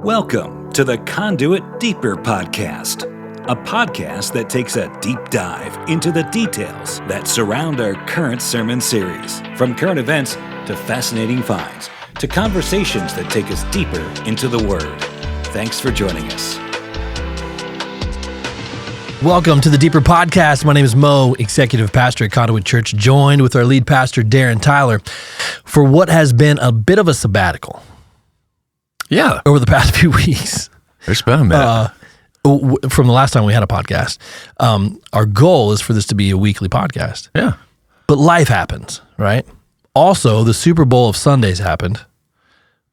Welcome to the Conduit Deeper podcast, a podcast that takes a deep dive into the details that surround our current sermon series, from current events to fascinating finds to conversations that take us deeper into the Word. Thanks for joining us. Welcome to the Deeper Podcast. My name is Mo, Executive Pastor at Conduit Church, joined with our lead pastor, Darren Tyler, for what has been a bit of a sabbatical. Yeah. Over the past few weeks. There's been a minute. From the last time we had a podcast. Our goal is for this to be a weekly podcast. Yeah. But life happens, right? Also, the Super Bowl of Sundays happened.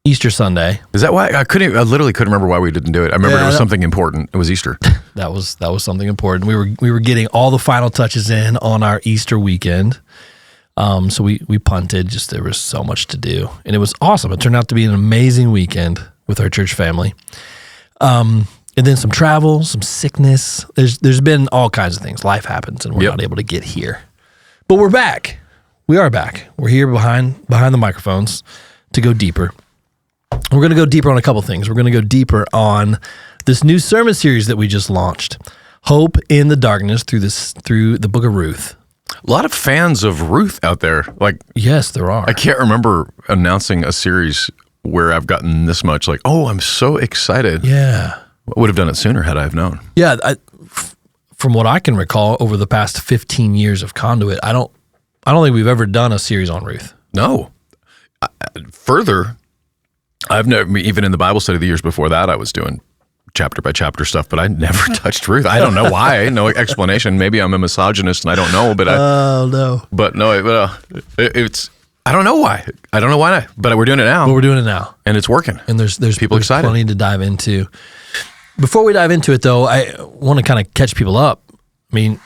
Easter Sunday. Is that why? I literally couldn't remember why we didn't do it. I remember it was something important. It was Easter. That was something important. We were getting all the final touches in on our Easter weekend. So we punted, just there was so much to do. And it was awesome. It turned out to be an amazing weekend with our church family. And then some travel, some sickness. There's been all kinds of things. Life happens and we're not able to get here. But we're back. We are back. We're here behind the microphones to go deeper. We're going to go deeper on a couple things. We're going to go deeper on this new sermon series that we just launched, Hope in the Darkness, through the Book of Ruth. A lot of fans of Ruth out there. Yes, there are. I can't remember announcing a series where I've gotten this much I'm so excited. Yeah. I would have done it sooner had I have known. Yeah. From what I can recall over the past 15 years of Conduit, I don't think we've ever done a series on Ruth. No. Further, I've never, even in the Bible study the years before that, I was doing chapter by chapter stuff, but I never touched Ruth. I don't know why. No explanation. Maybe I'm a misogynist and I don't know, but it's, I don't know why. I don't know why not, but we're doing it now. But we're doing it now. And it's working. And there's people excited. Plenty to dive into. Before we dive into it though, I want to kind of catch people up. I mean,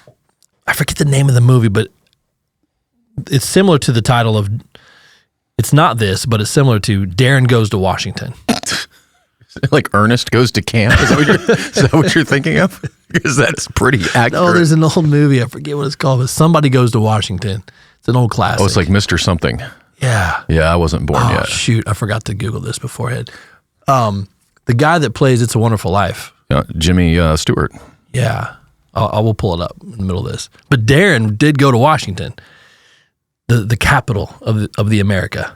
I forget the name of the movie, but it's similar to the title of, it's not this, but it's similar to Darren Goes to Washington. Like Ernest Goes to Camp? Is that what you're thinking of? Because that's pretty accurate. No, there's an old movie. I forget what it's called, but Somebody Goes to Washington. It's an old classic. Oh, it's like Mr. Something. Yeah. Yeah, I wasn't born yet. Oh, shoot. I forgot to Google this beforehand. The guy that plays It's a Wonderful Life. Jimmy Stewart. Yeah. I will pull it up in the middle of this. But Darren did go to Washington, the capital of the America.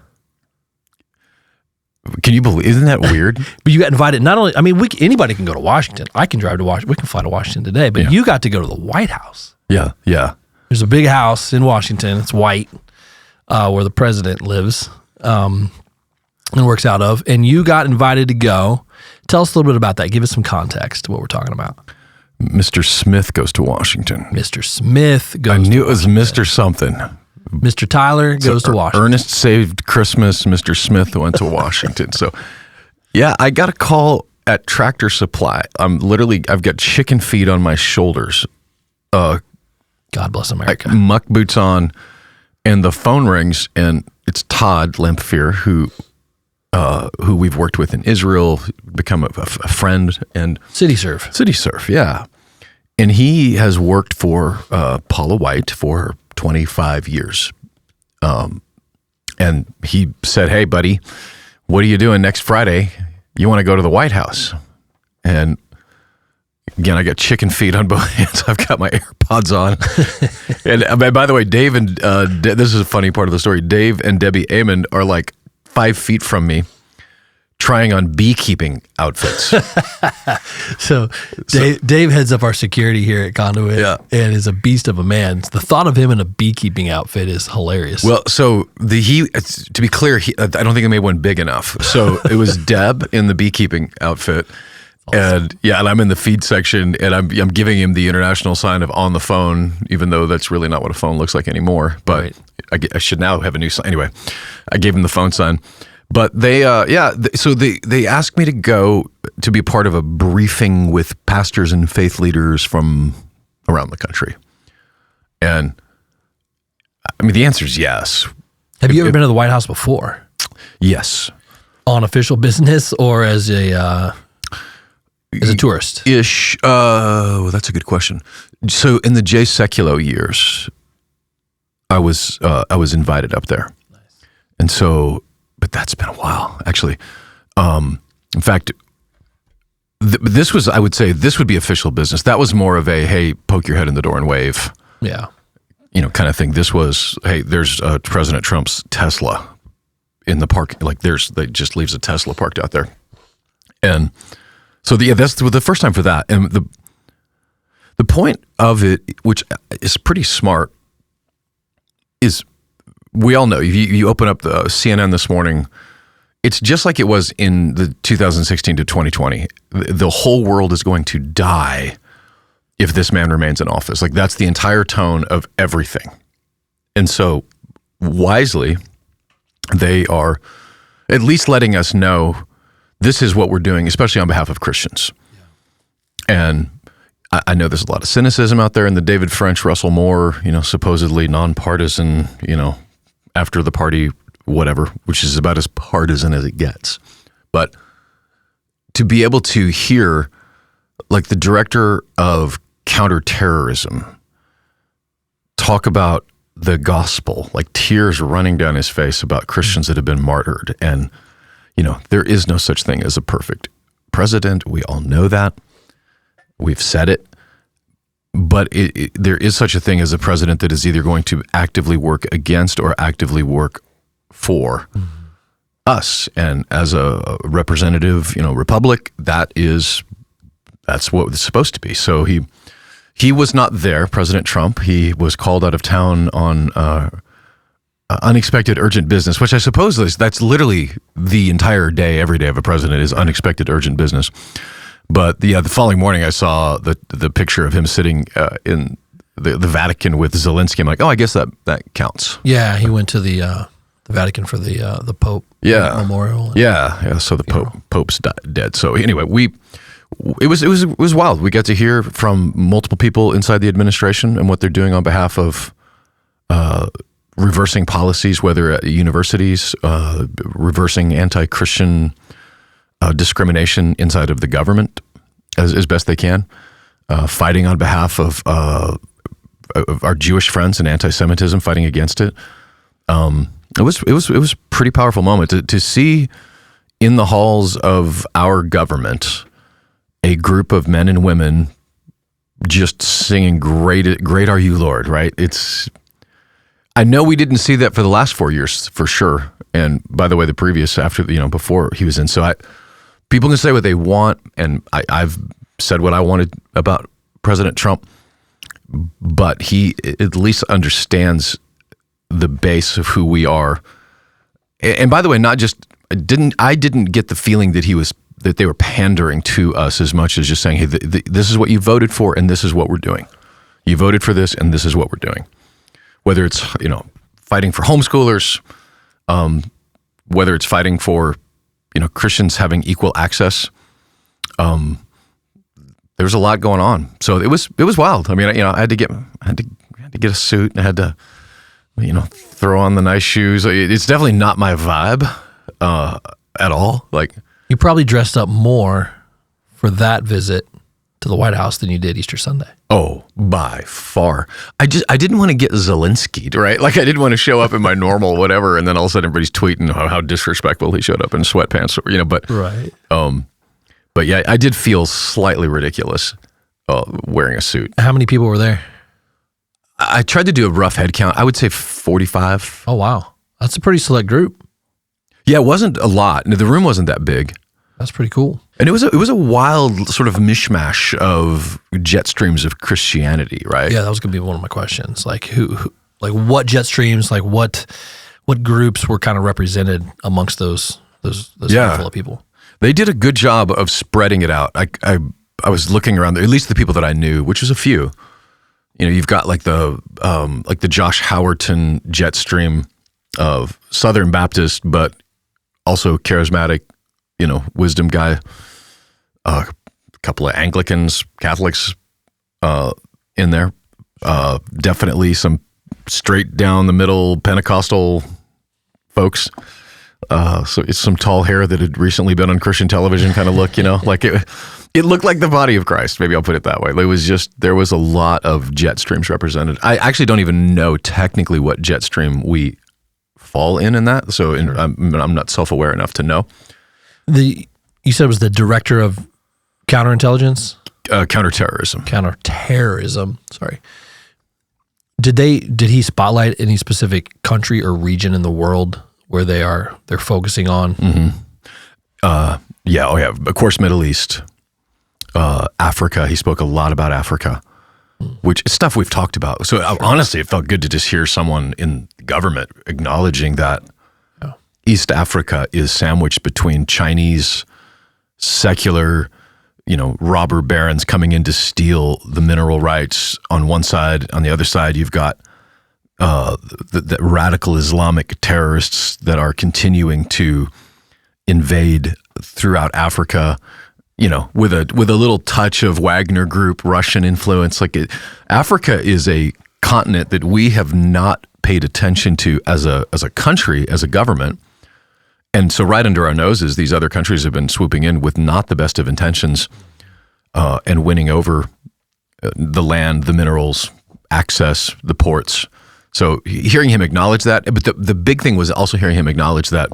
Can you believe? Isn't that weird? But you got invited. Not only, I mean, anybody can go to Washington. I can drive to Washington. We can fly to Washington today. But you got to go to the White House. Yeah. There's a big house in Washington. It's white, where the president lives and works out of. And you got invited to go. Tell us a little bit about that. Give us some context to what we're talking about. Mr. Smith goes to Washington. Mr. Smith goes to Washington. I knew it was Mr. something. Mr. Tyler goes to Washington. Ernest saved Christmas. Mr. Smith went to Washington. So, yeah, I got a call at Tractor Supply. I've got chicken feet on my shoulders. God bless America. Muck boots on, and the phone rings, and it's Todd Lamphere, who we've worked with in Israel, become a friend, and City Serve, yeah. And he has worked for Paula White for 25 years. And he said, "Hey, buddy, what are you doing next Friday? You want to go to the White House?" And again, I got chicken feet on both hands. I've got my AirPods on. And by the way, Dave and this is a funny part of the story. Dave and Debbie Amon are like 5 feet from me, trying on beekeeping outfits. So Dave heads up our security here at Conduit and is a beast of a man. The thought of him in a beekeeping outfit is hilarious. Well, so to be clear, I don't think I made one big enough. So it was Deb in the beekeeping outfit. Awesome. And I'm in the feed section, and I'm giving him the international sign of on the phone, even though that's really not what a phone looks like anymore. But right. I should now have a new sign. Anyway, I gave him the phone sign. But they asked me to go to be part of a briefing with pastors and faith leaders from around the country. And I mean, the answer is yes. Have you ever been to the White House before? Yes. On official business or as a tourist? Ish. That's a good question. So in the Jay Sekulow years, I was invited up there. Nice. And so, but that's been a while, actually. In fact, This was, I would say, this would be official business. That was more of a, hey, poke your head in the door and wave. Yeah. Kind of thing. This was, hey, there's President Trump's Tesla in the park. Like they just leaves a Tesla parked out there. And so that's the first time for that. And the point of it, which is pretty smart, is we all know, you open up the CNN this morning, it's just like it was in the 2016 to 2020. The whole world is going to die if this man remains in office. Like that's the entire tone of everything. And so wisely, they are at least letting us know this is what we're doing, especially on behalf of Christians. Yeah. And I know there's a lot of cynicism out there in the David French, Russell Moore, supposedly nonpartisan, after the party, whatever, which is about as partisan as it gets. But to be able to hear like the director of counterterrorism talk about the gospel, like tears running down his face about Christians that have been martyred. And, there is no such thing as a perfect president. We all know that. We've said it. But there is such a thing as a president that is either going to actively work against or actively work for us. And as a representative, republic, that's what it's supposed to be. So he was not there, President Trump. He was called out of town on unexpected urgent business, which I suppose that's literally the entire day, every day of a president is unexpected urgent business. But the following morning, I saw the picture of him sitting in the Vatican with Zelensky. I'm like, oh, I guess that counts. Yeah, he went to the Vatican for the Pope memorial. Yeah. So the Pope's dead. So anyway, it was wild. We got to hear from multiple people inside the administration and what they're doing on behalf of reversing policies, whether at universities, reversing anti-Christian discrimination inside of the government as best they can, fighting on behalf of our Jewish friends and anti-Semitism, fighting against it. It was a pretty powerful moment to see in the halls of our government a group of men and women just singing "Great are you, Lord." Right? I know we didn't see that for the last 4 years for sure. And by the way, the previous before he was in. So people can say what they want, and I've said what I wanted about President Trump, but he at least understands the base of who we are. And by the way, I didn't get the feeling that they were pandering to us as much as just saying, hey, this is what you voted for, and this is what we're doing. You voted for this, and this is what we're doing. Whether it's fighting for homeschoolers, whether it's fighting for Christians having equal access. There's a lot going on, so it was wild. I mean, I had to get a suit, and I had to throw on the nice shoes. It's definitely not my vibe at all. Like, you probably dressed up more for that visit to the White House than you did Easter Sunday. Oh, by far. I didn't want to get Zelensky'd, right? Like, I didn't want to show up in my normal whatever, and then all of a sudden everybody's tweeting how disrespectful he showed up in sweatpants, but right. But yeah, I did feel slightly ridiculous wearing a suit. How many people were there? I tried to do a rough head count. I would say 45. Oh, wow. That's a pretty select group. Yeah, it wasn't a lot. The room wasn't that big. That's pretty cool. And it was a wild sort of mishmash of jet streams of Christianity, right? Yeah, that was going to be one of my questions. Like who what jet streams, like what groups were kind of represented amongst those handful of people? They did a good job of spreading it out. I was looking around there, at least the people that I knew, which was a few. You've got like the Josh Howerton jet stream of Southern Baptist, but also charismatic, wisdom guy, a couple of Anglicans, Catholics in there, definitely some straight down the middle Pentecostal folks. So it's some tall hair that had recently been on Christian television kind of look, like it looked like the body of Christ. Maybe I'll put it that way. There was a lot of jet streams represented. I actually don't even know technically what jet stream we fall in that. So I'm not self-aware enough to know. You said it was the director of counterintelligence? Counterterrorism. Counterterrorism. Sorry. Did he spotlight any specific country or region in the world where they're focusing on? Yeah. Oh, yeah. Of course, Middle East, Africa. He spoke a lot about Africa, which is stuff we've talked about. So honestly, it felt good to just hear someone in government acknowledging that East Africa is sandwiched between Chinese secular, robber barons coming in to steal the mineral rights on one side. On the other side, you've got the radical Islamic terrorists that are continuing to invade throughout Africa, with a little touch of Wagner Group, Russian influence. Africa is a continent that we have not paid attention to as a country, as a government. And so right under our noses, these other countries have been swooping in with not the best of intentions and winning over the land, the minerals, access, the ports. So hearing him acknowledge that, but the big thing was also hearing him acknowledge that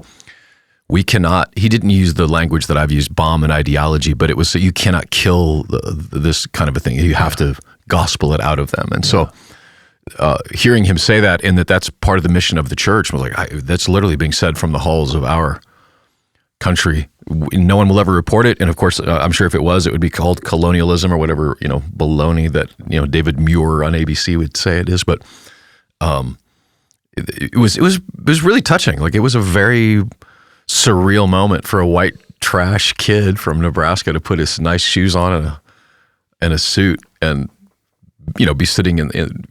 we cannot, he didn't use the language that I've used, bomb and ideology, but it was so you cannot kill this kind of a thing. You have to gospel it out of them. And so hearing him say that, and that's part of the mission of the church, was like, that's literally being said from the halls of our country. No one will ever report it. And of course, I'm sure if it was, it would be called colonialism or whatever, baloney that, David Muir on ABC would say it is. But it was really touching. Like, it was a very surreal moment for a white trash kid from Nebraska to put his nice shoes on and a suit and, be sitting in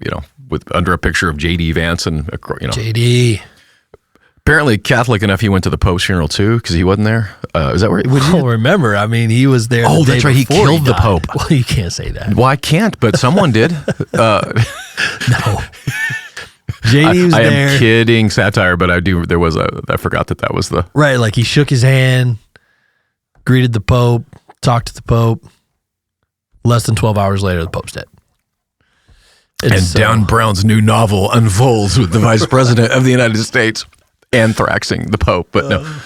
with under a picture of J.D. Vance and, J.D. Apparently Catholic enough, he went to the Pope's funeral too, because he wasn't there. Is that where? Remember, I mean, he was there. Oh, that's right. He killed the Pope. Well, you can't say that. Well, I can't, but someone did. No. JD was I there. am kidding, satire, but I forgot that was the... Right, like he shook his hand, greeted the Pope, talked to the Pope. Less than 12 hours later, the Pope's dead. And Dan Brown's new novel unfolds with the Vice President of the United States anthraxing the Pope. But no,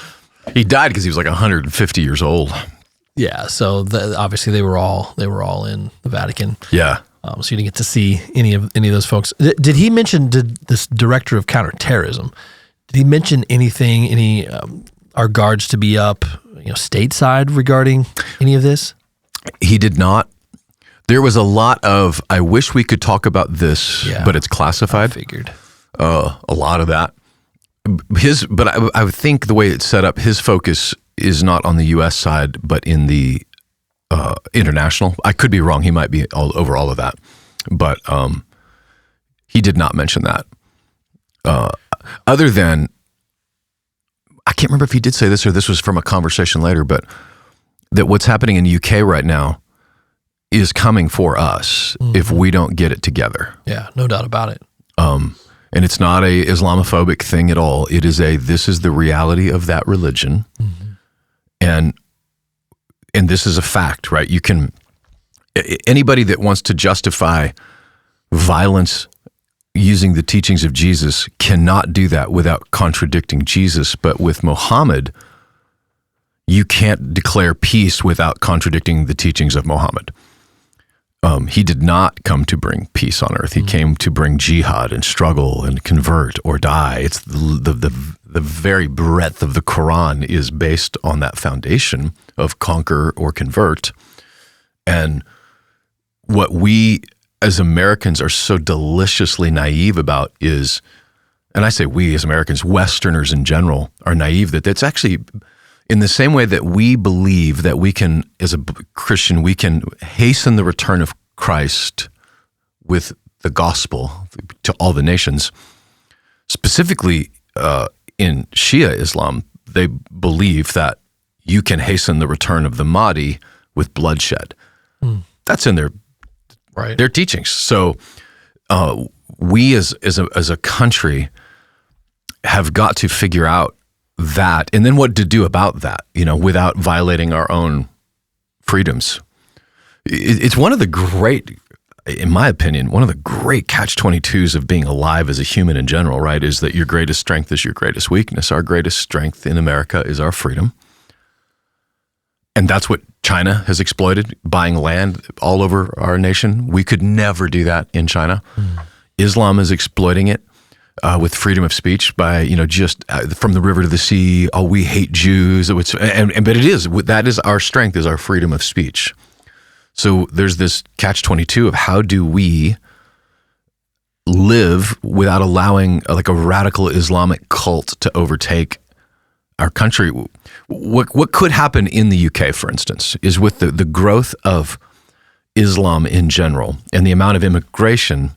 he died because he was like 150 years old. Yeah, so obviously they were all in the Vatican. Yeah. So you didn't get to see any of those folks. Did he mention this director of counterterrorism? Did he mention anything? Our guards to be up, stateside regarding any of this? He did not. There was a lot of, I wish we could talk about this, but it's classified. I figured. A lot of that. But I would think the way it's set up, his focus is not on the U.S. side, but in the international. I could be wrong. He might be over all of that. But he did not mention that. Other than, I can't remember if he did say this or this was from a conversation later, but that what's happening in the UK right now is coming for us if we don't get it together. Yeah, no doubt about it. And it's not a Islamophobic thing at all. It is this is the reality of that religion. And this is a fact, right? Anybody that wants to justify violence using the teachings of Jesus cannot do that without contradicting Jesus. But with Muhammad, you can't declare peace without contradicting the teachings of Muhammad. He did not come to bring peace on earth. He came to bring jihad and struggle and convert or die. It's the very breadth of the Quran is based on that foundation of conquer or convert. And what we as Americans are so deliciously naive about is, and I say we as Americans, Westerners in general, are naive that it's actually in the same way that we believe that we can, as a Christian, we can hasten the return of Christ with the gospel to all the nations. Specifically in Shia Islam, they believe that you can hasten the return of the Mahdi with bloodshed. That's in their teachings. So we as a country have got to figure out that, and then what to do about that, without violating our own freedoms. It's one of the great, in my opinion, one of the great catch-22s of being alive as a human in general, right, is that your greatest strength is your greatest weakness. Our greatest strength in America is our freedom. And that's what China has exploited, buying land all over our nation. We could never do that in China. Islam is exploiting it with freedom of speech by, just from the river to the sea, oh, we hate Jews. But that is our strength, is our freedom of speech. So there's this catch-22 of how do we live without allowing like a radical Islamic cult to overtake our country. What could happen in the UK, for instance, is with the growth of Islam in general and the amount of immigration,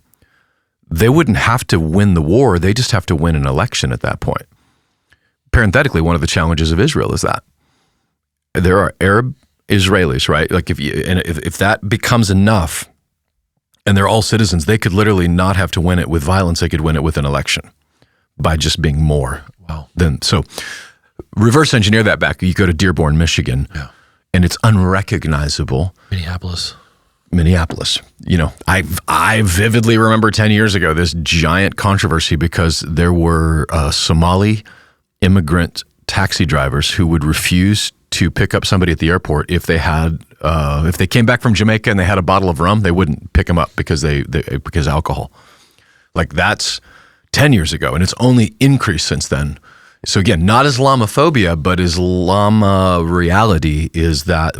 they wouldn't have to win the war. They just have to win an election at that point. Parenthetically, one of the challenges of Israel is that there are Arab Israelis, right? Like if that becomes enough and they're all citizens, they could literally not have to win it with violence. They could win it with an election by just being more. Wow. So reverse engineer that back. You go to Dearborn, Michigan, and it's unrecognizable. Minneapolis. I vividly remember 10 years ago this giant controversy because there were Somali immigrant taxi drivers who would refuse to pick up somebody at the airport if they came back from Jamaica and they had a bottle of rum. They wouldn't pick them up because because alcohol. Like, that's 10 years ago, and it's only increased since then. So again, not Islamophobia, but Islam reality is that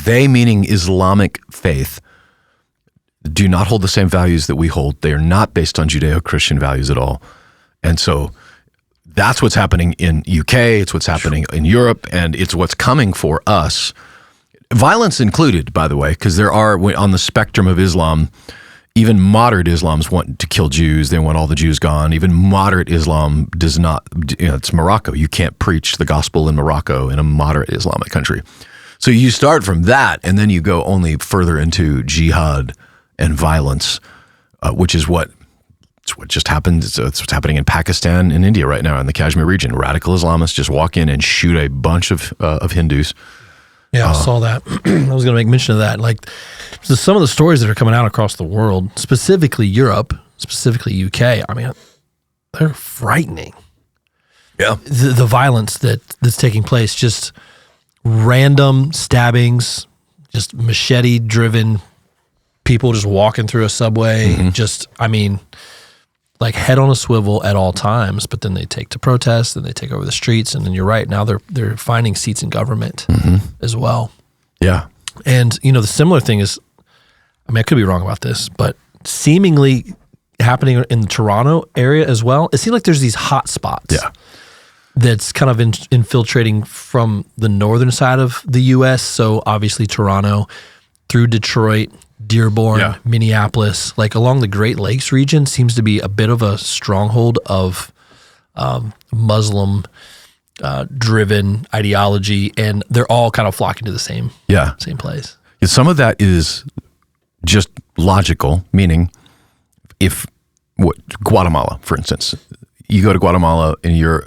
they meaning Islamic faith, do not hold the same values that we hold. They are not based on Judeo-Christian values at all. And so that's what's happening in UK, it's what's happening in Europe, and it's what's coming for us. Violence included, by the way, because there are, on the spectrum of Islam, even moderate Islams want to kill Jews. They want all the Jews gone. Even moderate Islam does not, it's Morocco. You can't preach the gospel in Morocco, in a moderate Islamic country. So you start from that, and then you go only further into jihad and violence, which is what just happened. It's what's happening in Pakistan and India right now in the Kashmir region. Radical Islamists just walk in and shoot a bunch of Hindus. Yeah, I saw that. I was going to make mention of that. Like, so some of the stories that are coming out across the world, specifically Europe, specifically UK, I mean, they're frightening. Yeah. The violence that's taking place, just random stabbings, just machete-driven people just walking through a subway, like head on a swivel at all times, but then they take to protests and they take over the streets. And then you're right, now they're finding seats in government as well. Yeah. And, the similar thing is, I could be wrong about this, but seemingly happening in the Toronto area as well. It seems like there's these hot spots that's kind of infiltrating from the northern side of the U.S. So obviously Toronto through Detroit, Dearborn, Minneapolis, like along the Great Lakes region seems to be a bit of a stronghold of Muslim driven ideology, and they're all kind of flocking to the same place. Yeah, some of that is just logical, meaning Guatemala, for instance, you go to Guatemala and you're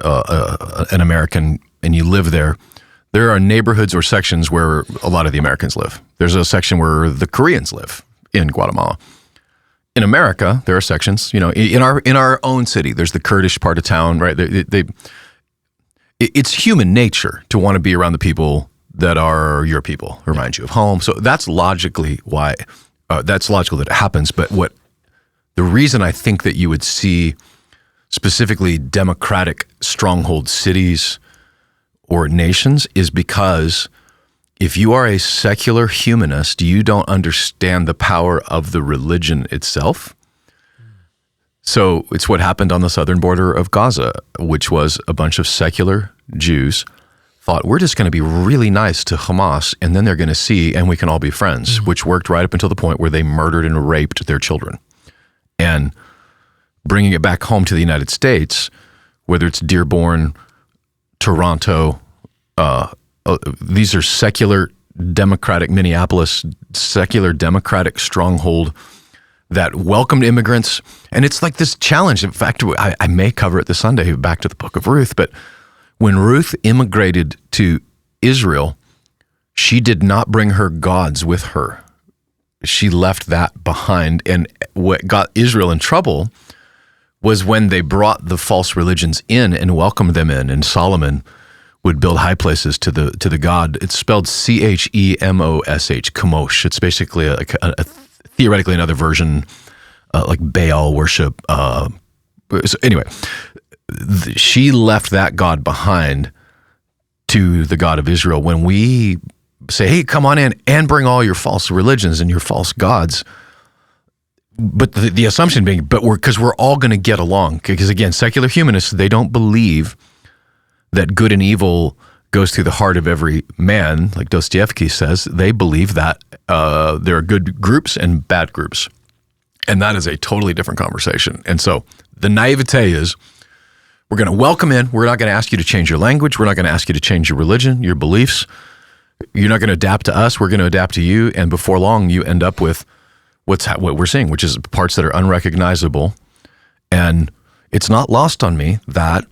an American and you live there. There are neighborhoods or sections where a lot of the Americans live. There's a section where the Koreans live in Guatemala. In America, there are sections, in our own city, there's the Kurdish part of town, right? It's human nature to want to be around the people that are your people, remind you of home. So that's logically why, that's logical that it happens. But the reason I think that you would see specifically democratic stronghold cities or nations is because if you are a secular humanist, you don't understand the power of the religion itself. So it's what happened on the southern border of Gaza, which was a bunch of secular Jews thought, we're just going to be really nice to Hamas, and then they're going to see, and we can all be friends, which worked right up until the point where they murdered and raped their children. And bringing it back home to the United States, whether it's Dearborn, Toronto, these are secular democratic, Minneapolis, secular democratic stronghold that welcomed immigrants. And it's like this challenge. In fact, I may cover it this Sunday, back to the Book of Ruth, but when Ruth immigrated to Israel, she did not bring her gods with her. She left that behind. And what got Israel in trouble was when they brought the false religions in and welcomed them in. And Solomon would build high places to the god. It's spelled Chemosh, Chemosh. It's basically a theoretically another version, like Baal worship. So anyway, she left that god behind to the God of Israel. When we say, hey, come on in and bring all your false religions and your false gods, but the assumption being, because we're all going to get along. Because again, secular humanists, they don't believe that good and evil goes through the heart of every man, like Dostoevsky says. They believe that there are good groups and bad groups. And that is a totally different conversation. And so the naivete is, we're going to welcome in. We're not going to ask you to change your language. We're not going to ask you to change your religion, your beliefs. You're not going to adapt to us. We're going to adapt to you. And before long, you end up with what we're seeing, which is parts that are unrecognizable. And it's not lost on me that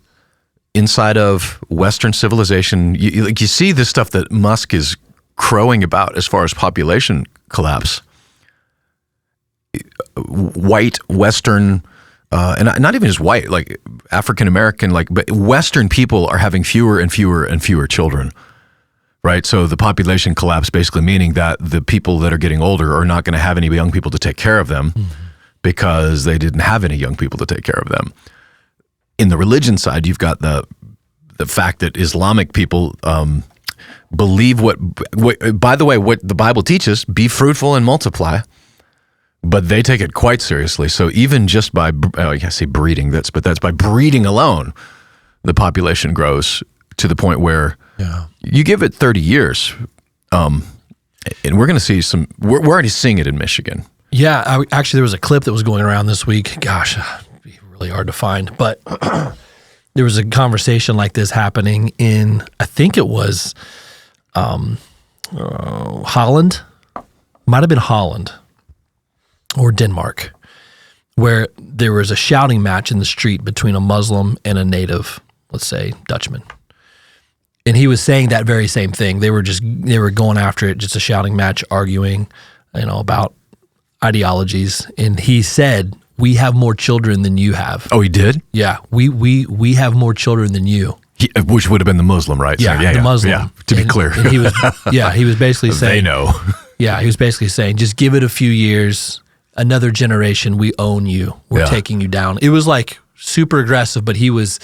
inside of Western civilization, you see this stuff that Musk is crowing about as far as population collapse. White, Western, and not even just white, like African-American, but Western people are having fewer and fewer and fewer children, right? So the population collapse basically meaning that the people that are getting older are not going to have any young people to take care of them because they didn't have any young people to take care of them. In the religion side, you've got the fact that Islamic people believe what, by the way, what the Bible teaches, be fruitful and multiply, but they take it quite seriously. So even just by, I say breeding, that's by breeding alone, the population grows to the point where you give it 30 years, and we're going to see we're already seeing it in Michigan. Yeah, actually, there was a clip that was going around this week. Gosh, it'd be really hard to find, but there was a conversation like this happening in, I think it was Holland, might have been Holland or Denmark, where there was a shouting match in the street between a Muslim and a native, let's say, Dutchman. And he was saying that very same thing. They were going after it, just a shouting match, arguing, about ideologies. And he said, "We have more children than you have." Oh, he did? Yeah, we have more children than you. Which would have been the Muslim, right? Yeah, so, the Muslim. Yeah, to be clear. And he was basically saying, they know. Yeah, he was basically saying, just give it a few years, another generation, we own you. We're taking you down. It was like super aggressive, but he was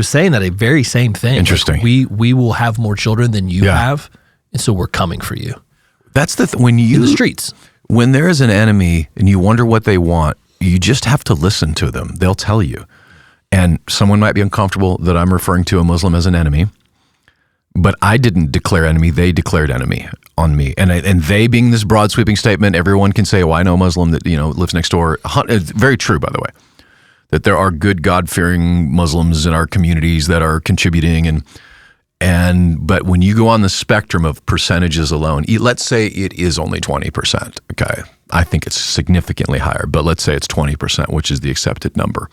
saying that very same thing. Interesting. Like, we will have more children than you have, and so we're coming for you. That's when you in the streets. When there is an enemy and you wonder what they want, you just have to listen to them. They'll tell you. And someone might be uncomfortable that I'm referring to a Muslim as an enemy, but I didn't declare enemy. They declared enemy on me. And they being this broad sweeping statement, everyone can say, I know a Muslim that lives next door. It's very true, by the way, that there are good God-fearing Muslims in our communities that are contributing. But when you go on the spectrum of percentages alone, let's say it is only 20%. Okay, I think it's significantly higher, but let's say it's 20%, which is the accepted number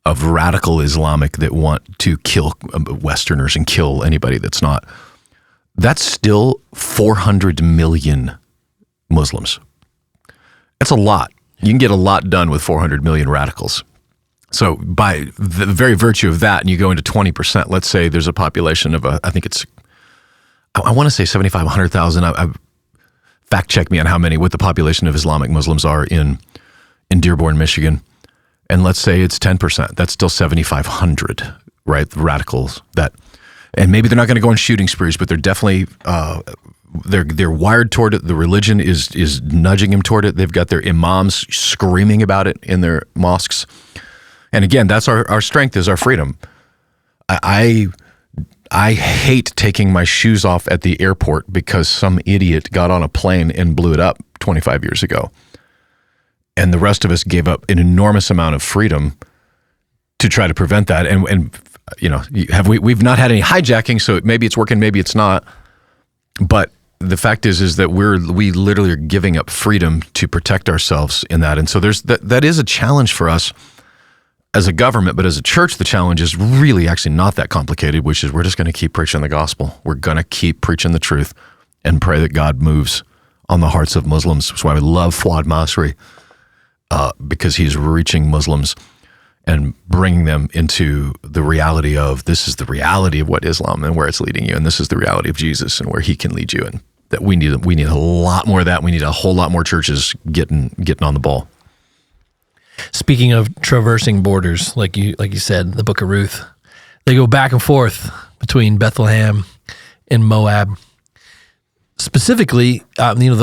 of radical Islamic that want to kill Westerners and kill anybody that's not. That's still 400 million Muslims. That's a lot. You can get a lot done with 400 million radicals. So by the very virtue of that, and you go into 20%, let's say there's a population of, I want to say 75, 100,000. Fact check me on what the population of Islamic Muslims are in Dearborn, Michigan. And let's say it's 10%. That's still 7,500, right? The radicals and maybe they're not going to go on shooting sprees, but they're definitely, they're wired toward it. The religion is nudging them toward it. They've got their imams screaming about it in their mosques. And again, that's our strength, is our freedom. I hate taking my shoes off at the airport because some idiot got on a plane and blew it up 25 years ago. And the rest of us gave up an enormous amount of freedom to try to prevent that. And we've not had any hijacking, so maybe it's working, maybe it's not. But the fact is that we literally are giving up freedom to protect ourselves in that. And so that is a challenge for us as a government, but as a church, the challenge is really actually not that complicated, which is we're just going to keep preaching the gospel. We're going to keep preaching the truth and pray that God moves on the hearts of Muslims. That's why we love Fuad Masri, because he's reaching Muslims and bringing them into the reality of, this is the reality of what Islam and where it's leading you, and this is the reality of Jesus and where he can lead you, and that we need a lot more of that. We need a whole lot more churches getting on the ball. Speaking of traversing borders, like you said, the Book of Ruth, they go back and forth between Bethlehem and Moab. Specifically,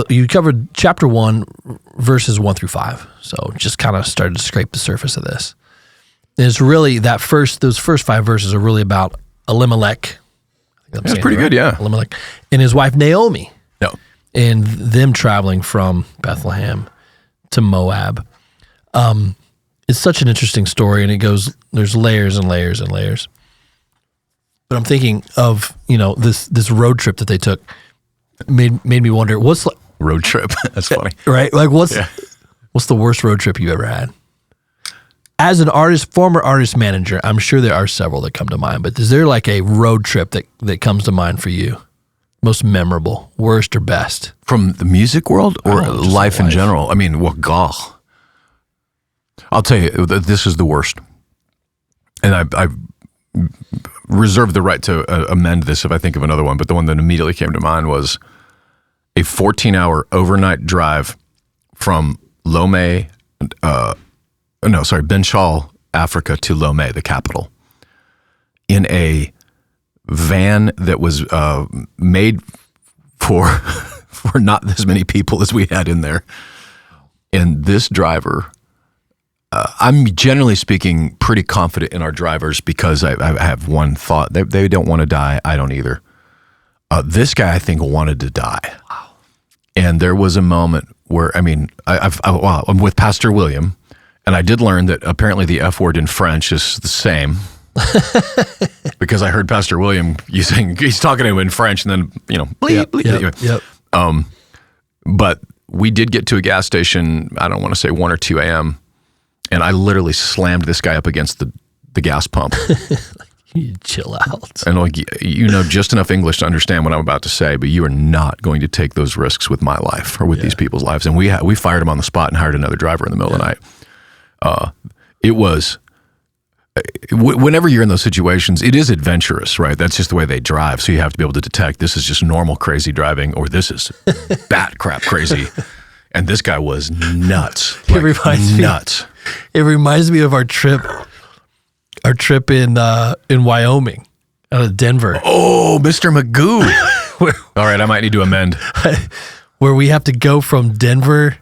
you covered chapter 1, verses 1 through 5. So just kind of started to scrape the surface of this. And it's really those first 5 verses are really about Elimelech. That's pretty good, yeah. Elimelech and his wife Naomi. No. And them traveling from Bethlehem to Moab. It's such an interesting story, and there's layers and layers and layers. But I'm thinking of, this road trip that they took made me wonder, what's road trip? That's funny. Right? Like what's the worst road trip you ever had? As an former artist manager, I'm sure there are several that come to mind, but is there like a road trip that comes to mind for you? Most memorable, worst or best? From the music world or life in general? I mean, gosh. I'll tell you, this is the worst. And I've reserved the right to amend this if I think of another one, but the one that immediately came to mind was a 14-hour overnight drive from Ben Shal, Africa to Lomé, the capital, in a van that was made for not as many people as we had in there. And this driver, I'm generally speaking pretty confident in our drivers because I have one thought. They don't want to die. I don't either. This guy, I think, wanted to die. Wow. And there was a moment where, I'm with Pastor William, and I did learn that apparently the F word in French is the same. Because I heard Pastor William using, he's talking to him in French, and then, bleep, bleep. Yep. But we did get to a gas station, I don't want to say 1 or 2 a.m., and I literally slammed this guy up against the gas pump. You chill out. And just enough English to understand what I'm about to say, but you are not going to take those risks with my life or with these people's lives. And we fired him on the spot and hired another driver in the middle of the night. It was, whenever you're in those situations, it is adventurous, right? That's just the way they drive. So you have to be able to detect, this is just normal crazy driving, or this is bat crap crazy. And this guy was nuts. It reminds me of our trip in Wyoming, out of Denver. Oh, Mr. Magoo. All right, I might need to amend. Where we have to go from Denver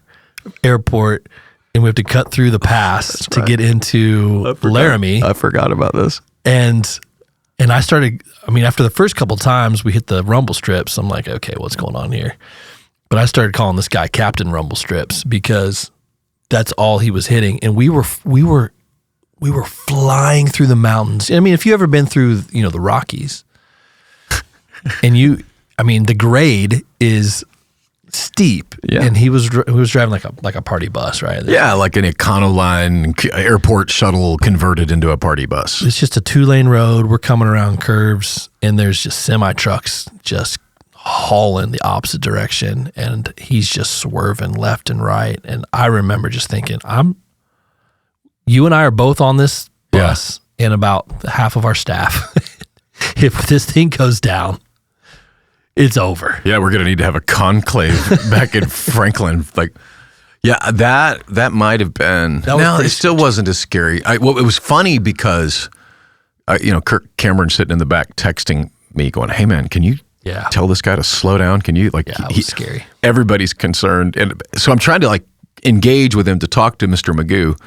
airport and we have to cut through the pass to get into Laramie. I forgot about this. And I started, after the first couple times we hit the rumble strips, I'm like, okay, what's going on here? But I started calling this guy Captain Rumble Strips because that's all he was hitting. And we were flying through the mountains. If you ever been through, the Rockies, and the grade is steep, and he was driving like a party bus, right? Yeah, like an Econoline airport shuttle converted into a party bus. It's just a 2-lane road. We're coming around curves, and there's just semi trucks just hauling the opposite direction, and he's just swerving left and right. And I remember just thinking, you and I are both on this bus, and about half of our staff. If this thing goes down, it's over. Yeah, we're going to need to have a conclave back in Franklin. That might have been. It still wasn't as scary. It was funny because, Kirk Cameron sitting in the back texting me going, hey man, can you tell this guy to slow down? Can you, it was scary. Everybody's concerned. And so I'm trying to engage with him to talk to Mr. Magoo.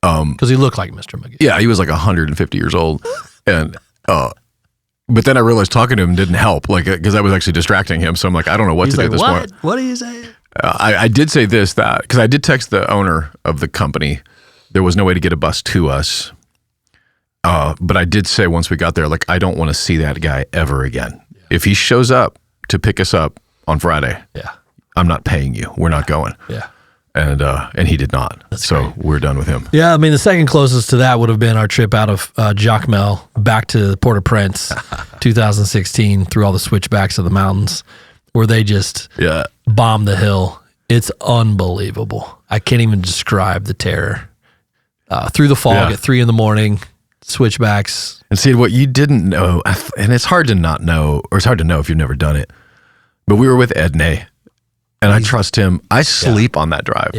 Because he looked like Mr. Magoo. Yeah, he was 150 years old. And, but then I realized talking to him didn't help, because I was actually distracting him. So I'm I don't know what to do at this point. What are you saying? I did say because I did text the owner of the company. There was no way to get a bus to us. But I did say once we got there, I don't want to see that guy ever again. Yeah. If he shows up to pick us up on Friday, I'm not paying you. We're not going. Yeah. And he did not. That's great. So we're done with him. Yeah, the second closest to that would have been our trip out of Jacmel back to Port-au-Prince, 2016, through all the switchbacks of the mountains, where they just bombed the hill. It's unbelievable. I can't even describe the terror. through the fog at 3 a.m, switchbacks. And see, what you didn't know, and it's hard to not know, or it's hard to know if you've never done it, but we were with Edney, and I trust him. I sleep on that drive.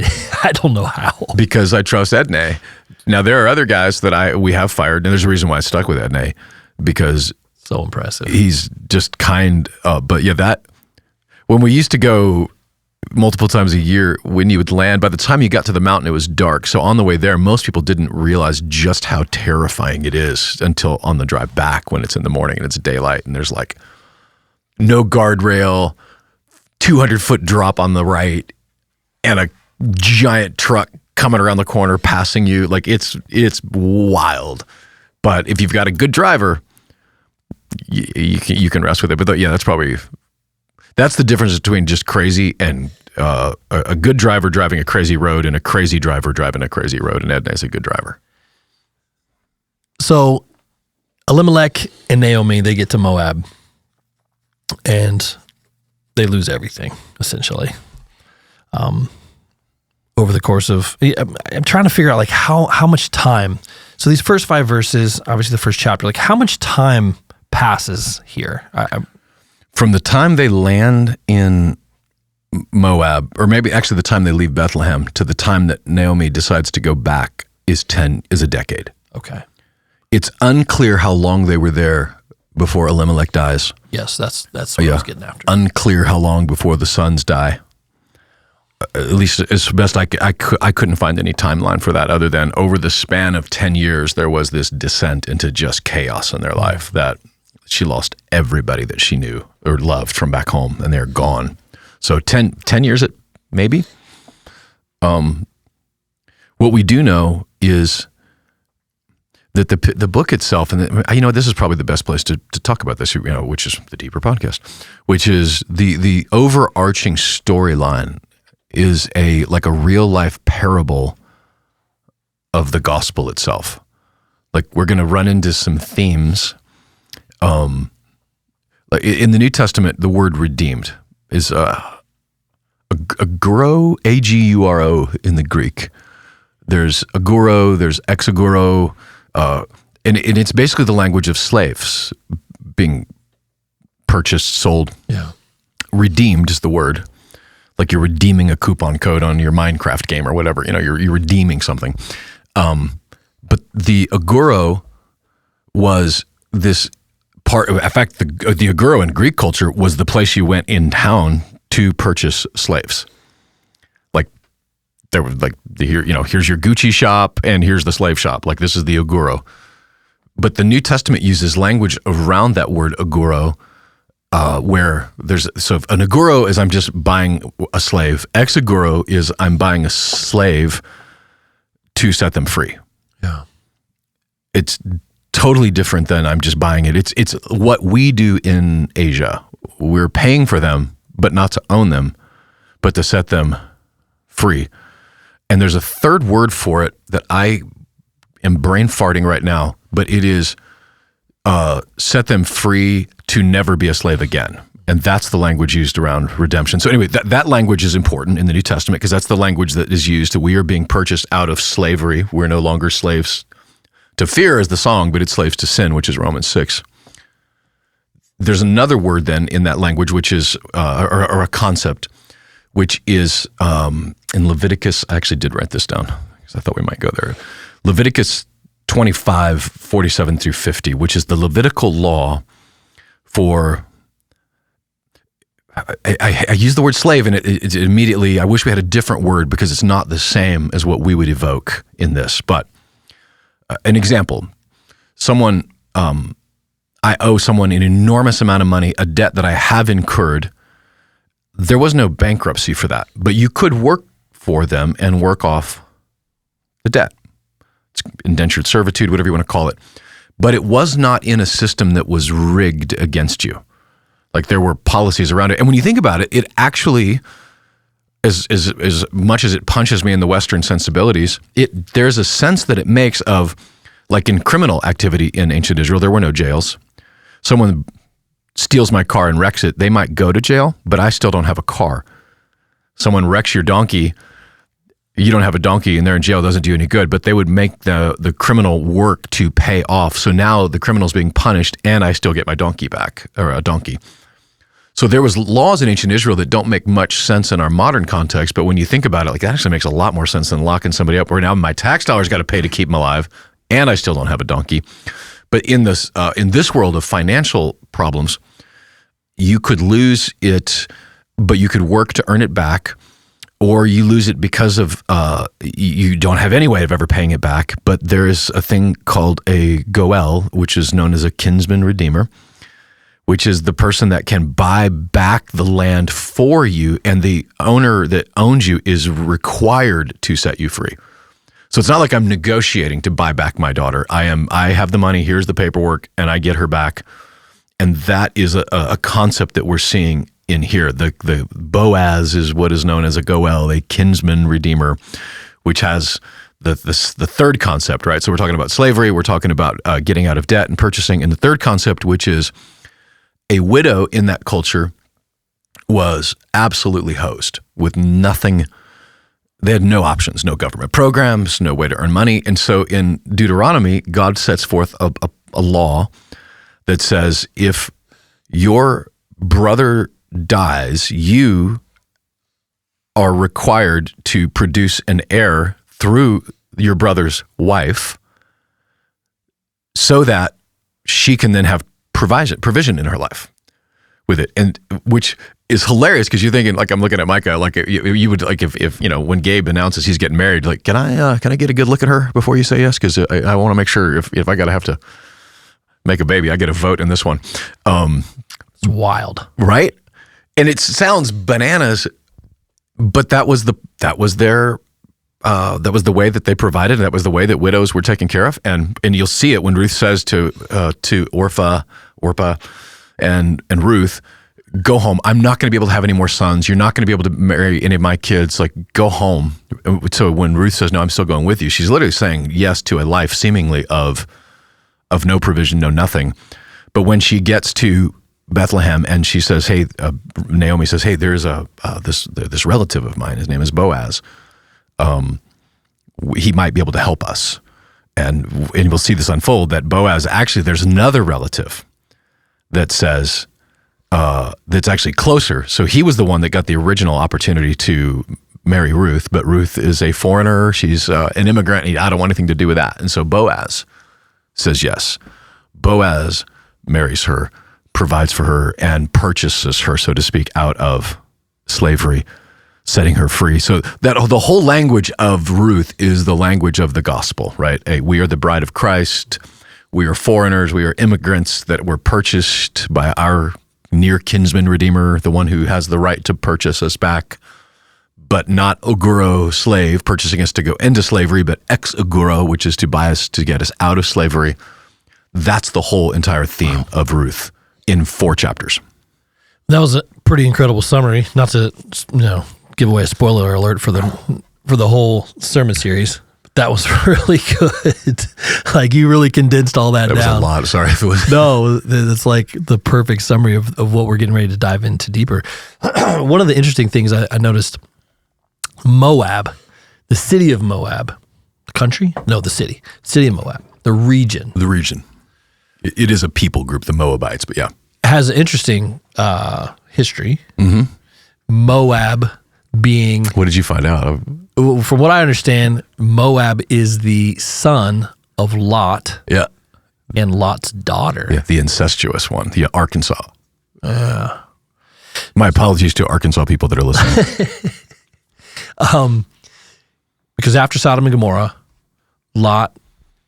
I don't know how. Because I trust Edney. Now, there are other guys that we have fired, and there's a reason why I stuck with Edney, because so impressive. He's just kind. But yeah, that when we used to go multiple times a year, when you would land, by the time you got to the mountain, it was dark. So on the way there, most people didn't realize just how terrifying it is until on the drive back when it's in the morning and it's daylight and there's like no guardrail, 200-foot drop on the right, and a giant truck coming around the corner passing you. Like it's wild. But if you've got a good driver, you can rest with it. But yeah, that's the difference between just crazy and a good driver driving a crazy road and a crazy driver driving a crazy road. And Edna's a good driver. So Elimelech and Naomi, they get to Moab and they lose everything, essentially. Over the course of, I'm trying to figure out like how much time. So these first 5 verses, obviously the first chapter, like how much time passes here? From the time they land in Moab, or maybe actually the time they leave Bethlehem to the time that Naomi decides to go back is a decade. Okay. It's unclear how long they were there before Elimelech dies. Yes, that's what I was getting after. Unclear how long before the sons die. At least as best I couldn't find any timeline for that other than over the span of 10 years, there was this descent into just chaos in their life that she lost everybody that she knew or loved from back home and they're gone. So 10 years maybe. What we do know is that the book itself, and this is probably the best place to talk about this, which is the Deeper podcast, which is the overarching storyline is like a real life parable of the gospel itself. Like we're going to run into some themes. Like in the New Testament, the word redeemed is aguro, aguro in the Greek. There's aguro, there's exaguro, and it's basically the language of slaves being purchased, sold. Yeah. Redeemed is the word. Like you're redeeming a coupon code on your Minecraft game or whatever. You're redeeming something. But the aguro was this part. In fact, the aguro in Greek culture was the place you went in town to purchase slaves. Like there was here's your Gucci shop and here's the slave shop. Like this is the aguro. But the New Testament uses language around that word aguro. Where an aguro is I'm just buying a slave. Exaguro is I'm buying a slave to set them free. Yeah. It's totally different than I'm just buying it. It's what we do in Asia. We're paying for them, but not to own them, but to set them free. And there's a third word for it that I am brain farting right now, but it is set them free to never be a slave again. And that's the language used around redemption. So anyway, that language is important in the New Testament because that's the language that is used. We are being purchased out of slavery. We're no longer slaves to fear as the song, but it's slaves to sin, which is Romans 6. There's another word then in that language, which is, or a concept, which is in Leviticus. I actually did write this down because I thought we might go there. Leviticus 25, 47 through 50, which is the Levitical law for, I use the word slave and it immediately, I wish we had a different word because it's not the same as what we would evoke in this. But an example, I owe someone an enormous amount of money, a debt that I have incurred. There was no bankruptcy for that, but you could work for them and work off the debt. It's indentured servitude, whatever you want to call it. But it was not in a system that was rigged against you. Like there were policies around it. And when you think about it, it actually, as much as it punches me in the Western sensibilities, there's a sense that it makes of, like in criminal activity in ancient Israel, there were no jails. Someone steals my car and wrecks it, they might go to jail, but I still don't have a car. Someone wrecks your donkey, you don't have a donkey and they're in jail, doesn't do you any good, but they would make the criminal work to pay off. So now the criminal's being punished and I still get my donkey back, or a donkey. So there was laws in ancient Israel that don't make much sense in our modern context, but when you think about it, like that actually makes a lot more sense than locking somebody up where now my tax dollars got to pay to keep them alive and I still don't have a donkey. But in this world of financial problems, you could lose it, but you could work to earn it back, or you lose it because of you don't have any way of ever paying it back. But there is a thing called a goel, which is known as a kinsman redeemer, which is the person that can buy back the land for you, and the owner that owns you is required to set you free. So it's not like I'm negotiating to buy back my daughter. I have the money, here's the paperwork, and I get her back. And that is a concept that we're seeing in here. The Boaz is what is known as a goel, a kinsman redeemer, which has the third concept, right? So we're talking about slavery, we're talking about getting out of debt and purchasing. And the third concept, which is a widow in that culture, was absolutely hosed with nothing. They had no options, no government programs, no way to earn money. And so in Deuteronomy, God sets forth a law that says if your brother dies, you are required to produce an heir through your brother's wife so that she can then have provision in her life with it. And which is hilarious because you're thinking, like, I'm looking at Micah, like you would, like, if when Gabe announces he's getting married, like, can I get a good look at her before you say yes? Because I want to make sure if I have to make a baby, I get a vote in this one. It's wild, right? And it sounds bananas, but that was the way that they provided. That was the way that widows were taken care of. And you'll see it when Ruth says to Orpah and Ruth, go home. I'm not going to be able to have any more sons. You're not going to be able to marry any of my kids. Like, go home. So when Ruth says, no, I'm still going with you, she's literally saying yes to a life seemingly of no provision, no nothing. But when she gets to Bethlehem and she says, hey, Naomi says, hey, there's this relative of mine. His name is Boaz. He might be able to help us. And we'll see this unfold, that Boaz, actually, there's another relative that says, that's actually closer. So he was the one that got the original opportunity to marry Ruth, but Ruth is a foreigner. She's an immigrant. I don't want anything to do with that. And so Boaz says yes. Boaz marries her, provides for her, and purchases her, so to speak, out of slavery, setting her free. So that the whole language of Ruth is the language of the gospel, right? We are the bride of Christ. We are foreigners. We are immigrants that were purchased by our near kinsman redeemer, the one who has the right to purchase us back, but not oguro slave, purchasing us to go into slavery, but ex oguro, which is to buy us, to get us out of slavery. That's the whole entire theme of Ruth in 4 chapters. That was a pretty incredible summary. Not to give away a spoiler alert for the whole sermon series. But that was really good. Like, you really condensed all that down. That was a lot. Sorry if it was. No, it's like the perfect summary of what we're getting ready to dive into deeper. One of the interesting things I noticed, Moab, the city of Moab, the country? No, the city of Moab, the region. The region. It is a people group, the Moabites, but yeah. Has an interesting history. Mm-hmm. Moab being... What did you find out? From what I understand, Moab is the son of Lot. Yeah. And Lot's daughter. Yeah, the incestuous one, the Arkansas. My apologies to Arkansas people that are listening. Because after Sodom and Gomorrah, Lot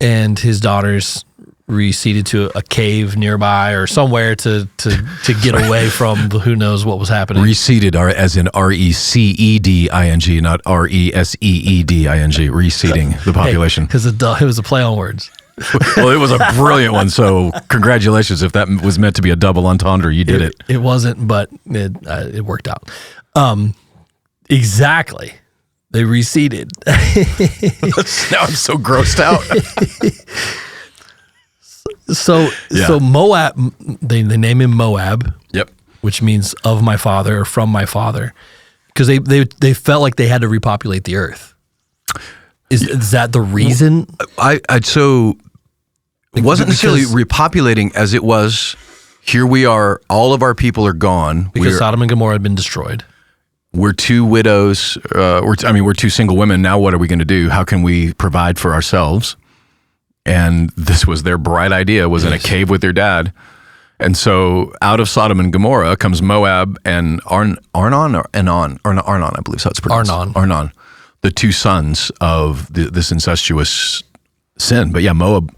and his daughters receded to a cave nearby or somewhere to get away from who knows what was happening. Receded, as in receding, not reseeding, receding the population. Because it was a play on words. Well, it was a brilliant one, so congratulations. If that was meant to be a double entendre, you did it. It wasn't, but it worked out. Exactly. They receded. Now I'm so grossed out. So Moab, they name him Moab. Yep. Which means of my father or from my father, because they felt like they had to repopulate the earth. Is that the reason? So it wasn't necessarily repopulating as it was, here we are, all of our people are gone. Because Sodom and Gomorrah had been destroyed. We're two widows, we're two single women. Now what are we going to do? How can we provide for ourselves? And this was their bright idea, was in a cave with their dad. And so out of Sodom and Gomorrah comes Moab and Arnon, I believe so it's pronounced. Arnon, the two sons of this incestuous sin. But yeah, Moab,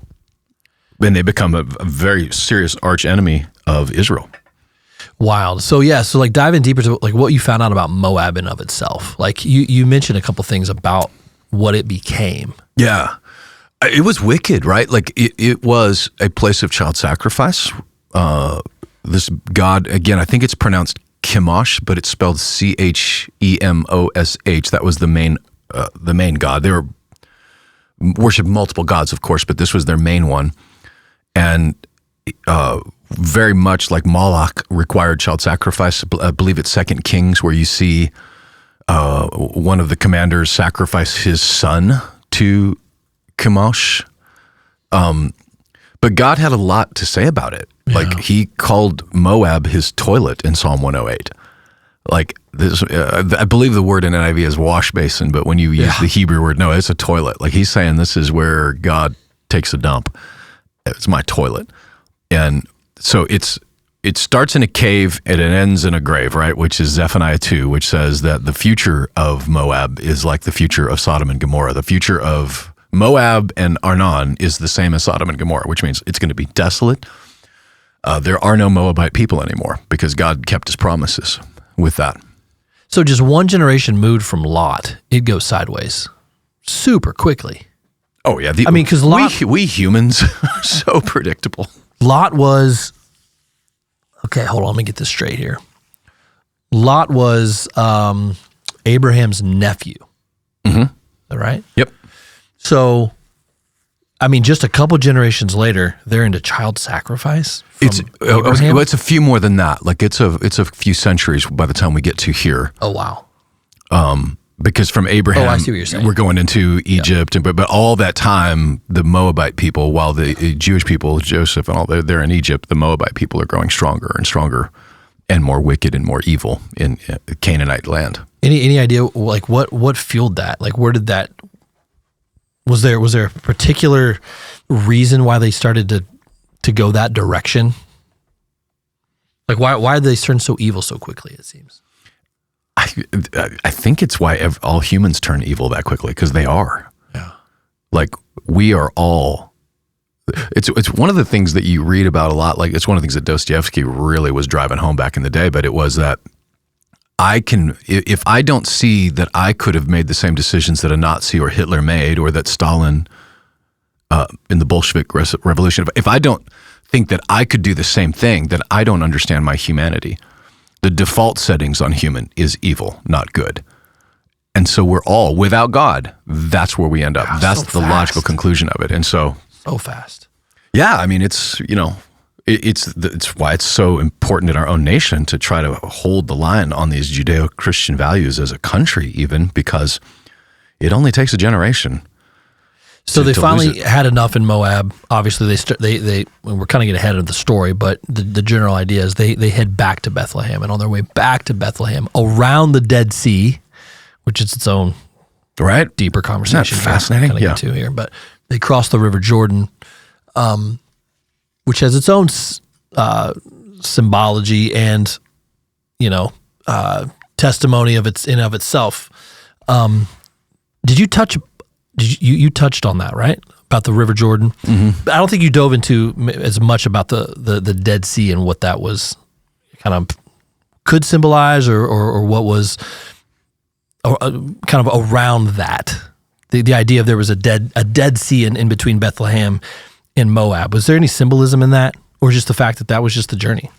then they become a very serious arch enemy of Israel. Wild. So yeah, so like dive in deeper to like what you found out about Moab in of itself. Like you mentioned a couple things about what it became. Yeah. It was wicked, right? Like it was a place of child sacrifice. This god, again, I think it's pronounced Chemosh, but it's spelled Chemosh. That was the main god. They were worshipped multiple gods, of course, but this was their main one. And very much like Moloch required child sacrifice. I believe it's 2 Kings where you see one of the commanders sacrifice his son to Chemosh. But God had a lot to say about it. Yeah. Like he called Moab his toilet in Psalm 108. Like this, I believe the word in NIV is wash basin, but when you use the Hebrew word, no, it's a toilet. Like he's saying this is where God takes a dump. It's my toilet. And so it starts in a cave and it ends in a grave, right? Which is Zephaniah 2, which says that the future of Moab is like the future of Sodom and Gomorrah. The future of Moab and Arnon is the same as Sodom and Gomorrah, which means it's going to be desolate. There are no Moabite people anymore because God kept his promises with that. So just one generation moved from Lot, it goes sideways super quickly. Oh yeah. Because Lot, we humans are so predictable. Lot was, okay, hold on, let me get this straight here. Lot was Abraham's nephew. Mm-hmm. Is that right? Yep. So, just a couple generations later, they're into child sacrifice. It's a few more than that. Like it's a few centuries by the time we get to here. Oh wow. Because from Abraham, I see what you're saying. We're going into Egypt, but all that time, the Moabite people, while the Jewish people, Joseph and all, they're in Egypt, the Moabite people are growing stronger and stronger, and more wicked and more evil in Canaanite land. Any idea like what fueled that? Like where did that? Was there a particular reason why they started to go that direction? Like why did they turn so evil so quickly? It seems. I think it's why all humans turn evil that quickly, because they are. Yeah. Like we are all. It's one of the things that you read about a lot. Like it's one of the things that Dostoevsky really was driving home back in the day. But it was that if I don't see that I could have made the same decisions that a Nazi or Hitler made, or that Stalin in the Bolshevik Revolution, if I don't think that I could do the same thing, then I don't understand my humanity. The default settings on human is evil, not good. And so we're all, without God, that's where we end up. That's so the logical conclusion of it. And so fast. Yeah, it's it's why it's so important in our own nation to try to hold the line on these Judeo-Christian values as a country, even because it only takes a generation. So they finally had enough in Moab. Obviously, they we're kind of getting ahead of the story, but the general idea is they head back to Bethlehem, and on their way back to Bethlehem, around the Dead Sea, which is its own deeper conversation. Isn't that fascinating? Get to here, but they cross the River Jordan, which has its own symbology and testimony of itself. Did you touch? You touched on that, right? About the River Jordan. Mm-hmm. I don't think you dove into as much about the Dead Sea and what that was kind of could symbolize, or what was kind of around that. The idea of there was a dead sea in between Bethlehem and Moab. Was there any symbolism in that, or just the fact that was just the journey?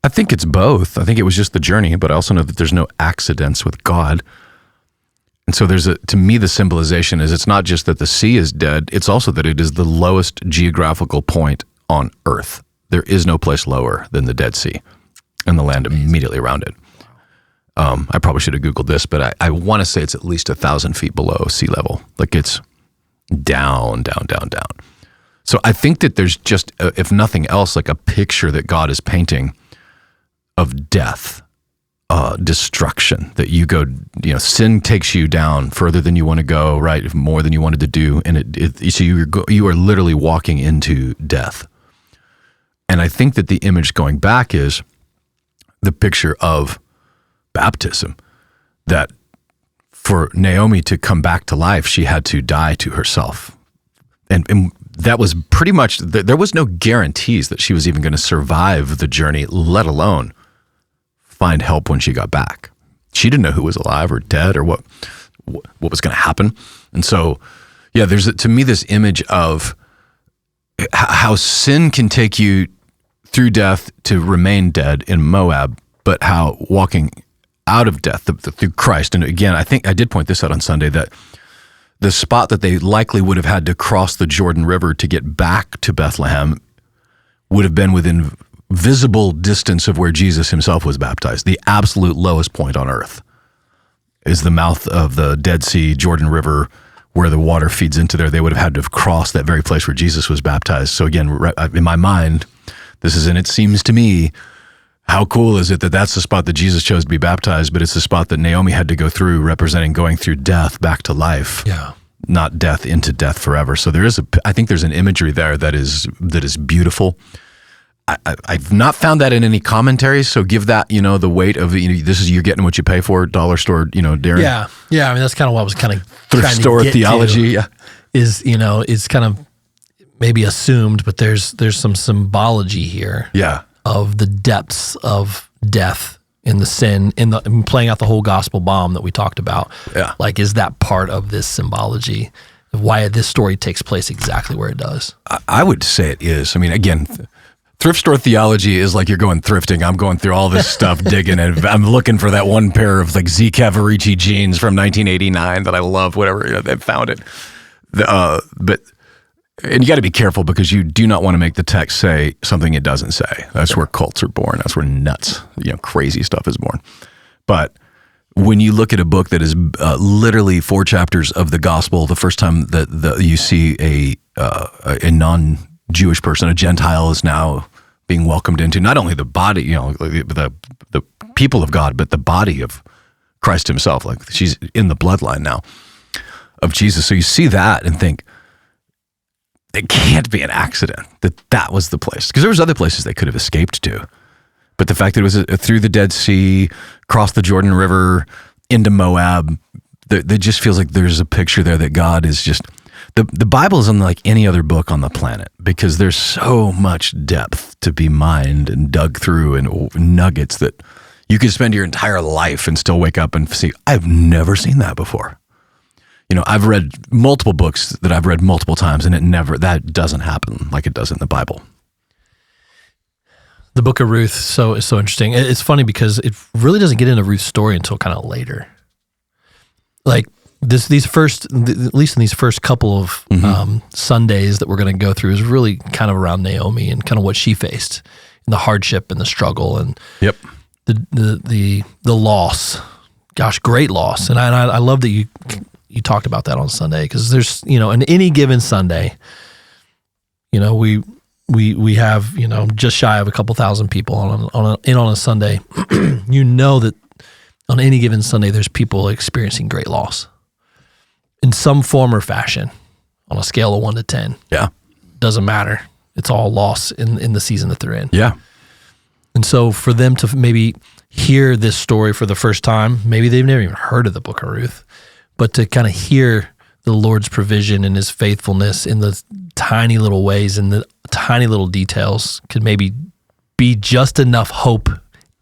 I think it's both. I think it was just the journey, but I also know that there's no accidents with God. And so to me, the symbolization is it's not just that the sea is dead, it's also that it is the lowest geographical point on earth. There is no place lower than the Dead Sea and the land immediately around it. I probably should have Googled this, but I want to say it's at least 1,000 feet below sea level. Like it's down, down, down, down. So I think that there's just, if nothing else, like a picture that God is painting of death, destruction, that you go, sin takes you down further than you want to go, right? More than you wanted to do. And so you are literally walking into death. And I think that the image going back is the picture of baptism, that for Naomi to come back to life, she had to die to herself. And that was pretty much, there was no guarantees that she was even going to survive the journey, let alone find help when she got back. She didn't know who was alive or dead or what was going to happen. And so, yeah, there's to me this image of how sin can take you through death to remain dead in Moab, but how walking out of death through Christ. And again, I think I did point this out on Sunday, that the spot that they likely would have had to cross the Jordan River to get back to Bethlehem would have been within visible distance of where Jesus himself was baptized. The absolute lowest point on earth is the mouth of the Dead Sea, Jordan River, where the water feeds into there. They would have had to have crossed that very place where Jesus was baptized. So again, in my mind, it seems to me, how cool is it that that's the spot that Jesus chose to be baptized, but it's the spot that Naomi had to go through, representing going through death back to life, not death into death forever. So I think there's an imagery there that is beautiful. I've not found that in any commentaries, so give that, the weight of, this is, you're getting what you pay for, dollar store, Darren. Yeah. I mean, that's kind of what I was kind of thrift store theology. Is kind of maybe assumed, but there's some symbology here. Yeah. Of the depths of death in the sin, in playing out the whole gospel bomb that we talked about. Yeah. Like, is that part of this symbology of why this story takes place exactly where it does? I would say it is. I mean, again, thrift store theology is like you're going thrifting. I'm going through all this stuff, digging, and I'm looking for that one pair of like Z Cavaricci jeans from 1989 that I love, whatever, they found it. And you got to be careful, because you do not want to make the text say something it doesn't say. That's where cults are born. That's where nuts, crazy stuff is born. But when you look at a book that is literally 4 chapters of the gospel, the first time that you see a non-Jewish person, a Gentile, is now being welcomed into not only the body, the people of God, but the body of Christ himself. Like, she's in the bloodline now of Jesus. So you see that and think, it can't be an accident that was the place, because there was other places they could have escaped to, but the fact that it was through the Dead Sea, crossed the Jordan River, into Moab, it just feels like there's a picture there that God is just, the Bible is unlike any other book on the planet, because there's so much depth to be mined and dug through, and nuggets that you could spend your entire life and still wake up and see, I've never seen that before. I've read multiple books that I've read multiple times, and that doesn't happen like it does in the Bible. The Book of Ruth is so interesting. It's funny because it really doesn't get into Ruth's story until kind of later. Like at least in these first couple of Sundays that we're going to go through, is really kind of around Naomi and kind of what she faced, and the hardship and the struggle, and the loss. Gosh, great loss. And I love that you talked about that on Sunday, because there's, in any given Sunday, we have, just shy of a couple thousand people on a Sunday. That on any given Sunday, there's people experiencing great loss in some form or fashion, on a scale of 1 to 10. Yeah. Doesn't matter. It's all loss in the season that they're in. Yeah. And so for them to maybe hear this story for the first time, maybe they've never even heard of the Book of Ruth, but to kind of hear the Lord's provision and his faithfulness in the tiny little ways and the tiny little details could maybe be just enough hope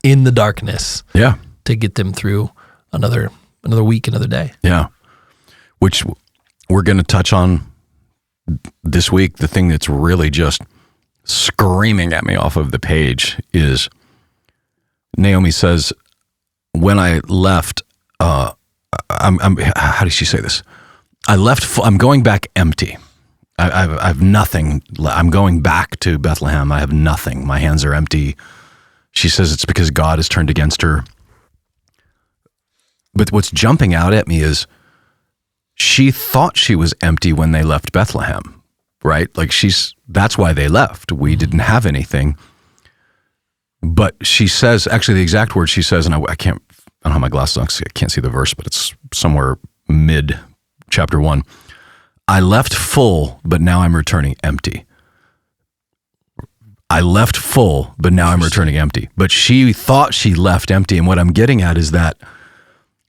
in the darkness to get them through another week, another day. Yeah. Which we're going to touch on this week. The thing that's really just screaming at me off of the page is Naomi says, when I left, how does she say this? I'm going back empty. I have nothing. I'm going back to Bethlehem. I have nothing. My hands are empty. She says it's because God has turned against her. But what's jumping out at me is she thought she was empty when they left Bethlehem, right? Like that's why they left. We didn't have anything. But she says, actually the exact word she says, and I don't have my glasses on, I can't see the verse, but it's somewhere mid chapter 1. I left full, but now I'm returning empty. I left full, but now I'm returning empty. But she thought she left empty. And what I'm getting at is that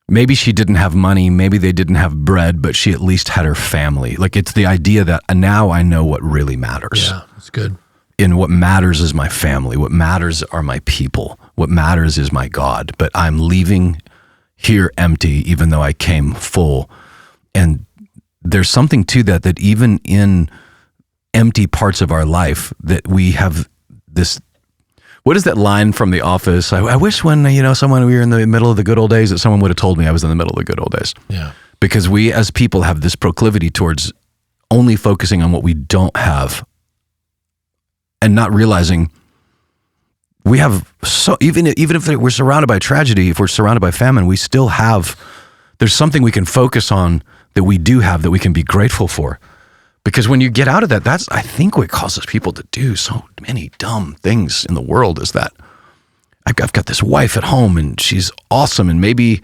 maybe she didn't have money, maybe they didn't have bread, but she at least had her family. Like, it's the idea that now I know what really matters. Yeah, that's good. And what matters is my family. What matters are my people. What matters is my God. But I'm leaving here empty, even though I came full. And there's something to that even in empty parts of our life, that we have this. What is that line from The Office? I wish when, we were in the middle of the good old days, that someone would have told me I was in the middle of the good old days. Yeah. Because we as people have this proclivity towards only focusing on what we don't have, and not realizing we have even if we're surrounded by tragedy, if we're surrounded by famine, we still have, there's something we can focus on that we do have that we can be grateful for. Because when you get out of that, that's, I think, what causes people to do so many dumb things in the world, is that I've got this wife at home and she's awesome, and maybe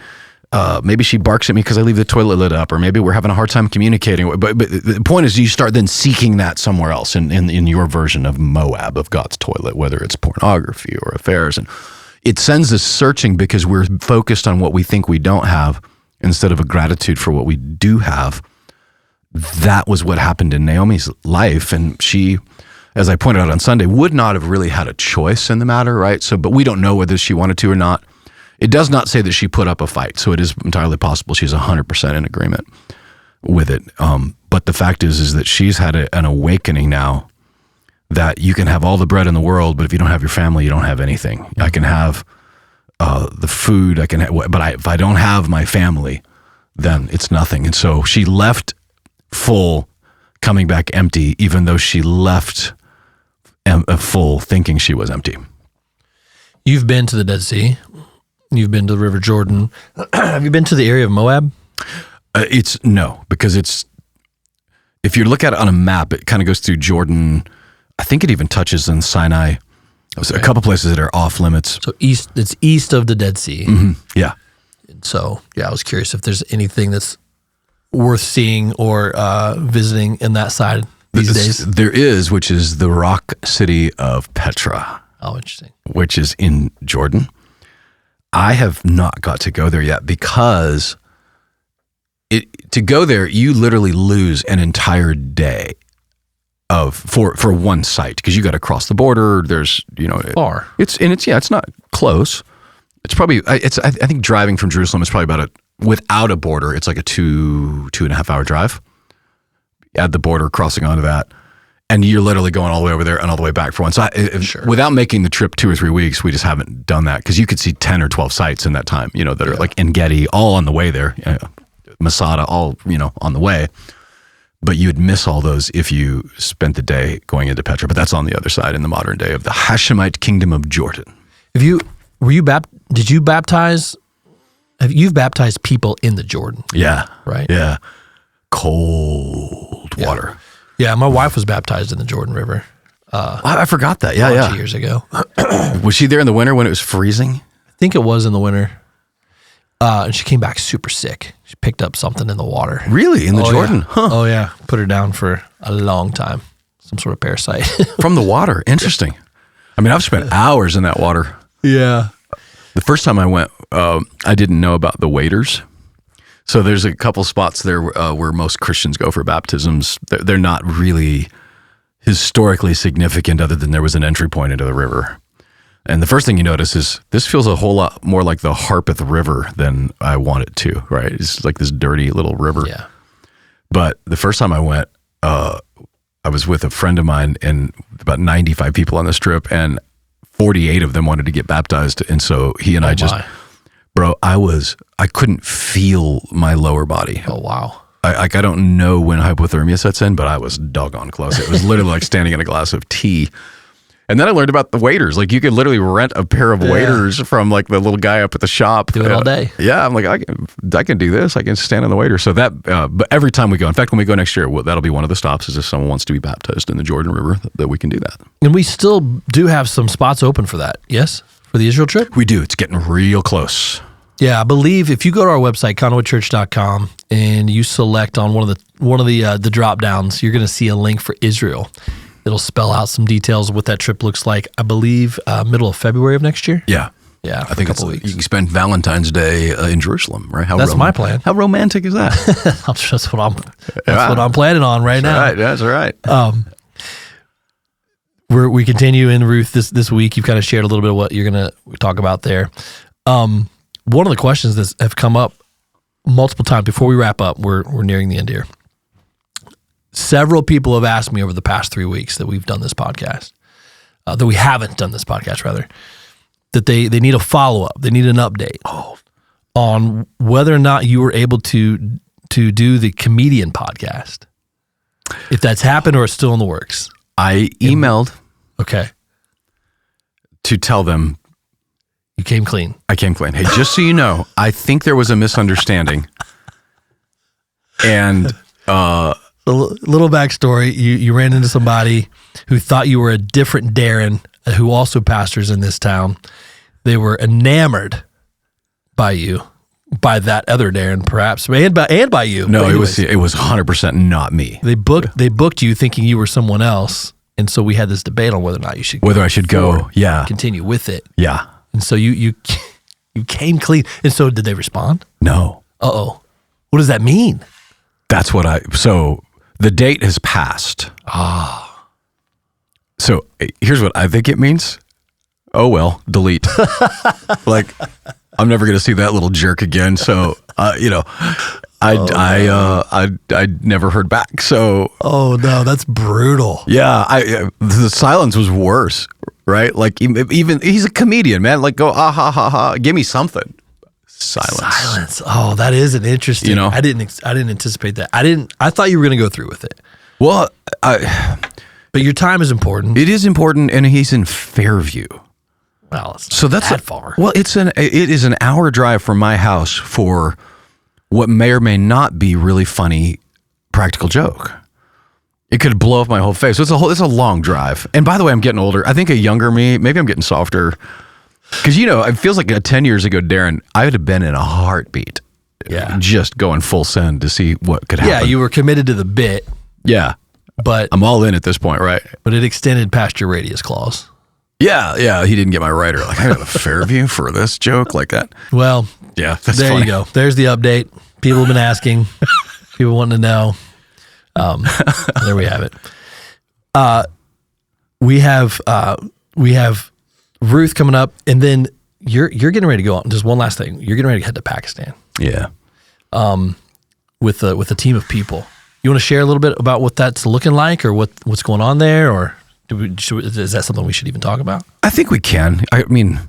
she barks at me because I leave the toilet lid up, or maybe we're having a hard time communicating. But the point is, you start then seeking that somewhere else in your version of Moab, of God's toilet, whether it's pornography or affairs. And it sends us searching because we're focused on what we think we don't have instead of a gratitude for what we do have. That was what happened in Naomi's life. And she, as I pointed out on Sunday, would not have really had a choice in the matter, right? So, but we don't know whether she wanted to or not. It does not say that she put up a fight, so it is entirely possible she's 100% in agreement with it. But the fact is that she's had an awakening now, that you can have all the bread in the world, but if you don't have your family, you don't have anything. Mm-hmm. I can have the food, but if I don't have my family, then it's nothing. And so she left full, coming back empty, even though she left full thinking she was empty. You've been to the Dead Sea. You've been to the River Jordan. Have you been to the area of Moab? No, because if you look at it on a map, it kind of goes through Jordan. I think it even touches in Sinai. There's a couple places that are off limits. So it's east of the Dead Sea. Mm-hmm. Yeah. So I was curious if there's anything that's worth seeing or visiting in that side these days. There is, which is the rock city of Petra. Oh, interesting. Which is in Jordan. I have not got to go there yet because to go there, you literally lose an entire day for one site, because you got to cross the border. There's, far. It's not close. It's probably, I think driving from Jerusalem is probably without a border, it's like a 2.5 hour drive. Add the border, crossing onto that, and you're literally going all the way over there and all the way back for one. So Sure. Without making the trip 2 or 3 weeks, we just haven't done that, because you could see 10 or 12 sites in that time, that are like En Gedi, all on the way there, Masada, all, on the way. But you'd miss all those if you spent the day going into Petra. But that's on the other side in the modern day of the Hashemite kingdom of Jordan. Did you baptize? You've baptized people in the Jordan. Yeah. Right? Yeah. Cold water. Yeah, my wife was baptized in the Jordan River. I forgot that. Yeah, a bunch of years ago. Was she there in the winter when it was freezing? I think it was in the winter. And she came back super sick. She picked up something in the water. Really? In the Jordan? Yeah. Huh. Oh, yeah. Put her down for a long time. Some sort of parasite. From the water. Interesting. I mean, I've spent hours in that water. Yeah. The first time I went, I didn't know about the waders. So there's a couple spots there where most Christians go for baptisms. They're not really historically significant, other than there was an entry point into the river. And the first thing you notice is this feels a whole lot more like the Harpeth River than I want it to, right? It's like this dirty little river. Yeah. But the first time I went, I was with a friend of mine, and about 95 people on this trip, and 48 of them wanted to get baptized. And so he and I couldn't feel my lower body. Oh, wow. I don't know when hypothermia sets in, but I was doggone close. It was literally like standing in a glass of tea. And then I learned about the waiters. Like you could literally rent a pair of waiters from like the little guy up at the shop. Do it all day. Yeah, I'm like, I can do this. I can stand on the waiter. So that, but every time we go, in fact, when we go next year, that'll be one of the stops is if someone wants to be baptized in the Jordan River, that we can do that. And we still do have some spots open for that. Yes, for the Israel trip. We do. It's getting real close. Yeah, I believe if you go to our website, ConduitChurch.com, and you select on one of the drop downs, you're going to see a link for Israel. It'll spell out some details of what that trip looks like. I believe middle of February of next year. Yeah, I think it's weeks. You can spend Valentine's Day in Jerusalem, right? That's my plan. How romantic is that? That's what I'm planning on right now. Right, that's right. We continue in Ruth this week. You've kind of shared a little bit of what you're going to talk about there. One of the questions that have come up multiple times before we wrap up, we're nearing the end here. Several people have asked me over the past 3 weeks that we've done this podcast, that we haven't done this podcast rather, that they need a follow-up. They need an update on whether or not you were able to do the comedian podcast. If that's happened or it's still in the works. I emailed to tell them. You came clean. I came clean. Hey, just so you know, I think there was a misunderstanding. And a little backstory, you ran into somebody who thought you were a different Darren who also pastors in this town. They were enamored by you, by that other Darren perhaps, and by you. No, it was 100% not me. They booked you thinking you were someone else, and so we had this debate on whether or not you should I should go. Yeah. Continue with it. Yeah. And so you came clean. And so did they respond? No. Uh-oh. What does that mean? That's what so the date has passed. So here's what I think it means. Oh, well, delete. Like, I'm never going to see that little jerk again. So, I never heard back. So, oh no, that's brutal. Yeah, the silence was worse, right? Like even he's a comedian, man. Like go ha ha ha, give me something. Silence. Oh, that is an interesting. I didn't anticipate that. I thought you were going to go through with it. Well, but your time is important. It is important, and he's in Fairview. Well, it's not that far. Well, it is an hour drive from my house for what may or may not be really funny practical joke. It could blow up my whole face. So it's a long drive. And by the way, I'm getting older. I think a younger me, maybe I'm getting softer. Because, it feels like 10 years ago, Darren, I would have been in a heartbeat. Yeah. Just going full send to see what could happen. Yeah, you were committed to the bit. Yeah. But I'm all in at this point, right? But it extended past your radius clause. Yeah. He didn't get my writer. Like, I got a Fairview for this joke like that. Well, yeah, that's there funny. You go. There's the update. People have been asking. People wanting to know. There we have it. We have Ruth coming up, and then you're getting ready to go on. Just one last thing. You're getting ready to head to Pakistan. Yeah. With a team of people. You want to share a little bit about what that's looking like, or what's going on there, or is that something we should even talk about? I think we can. I mean,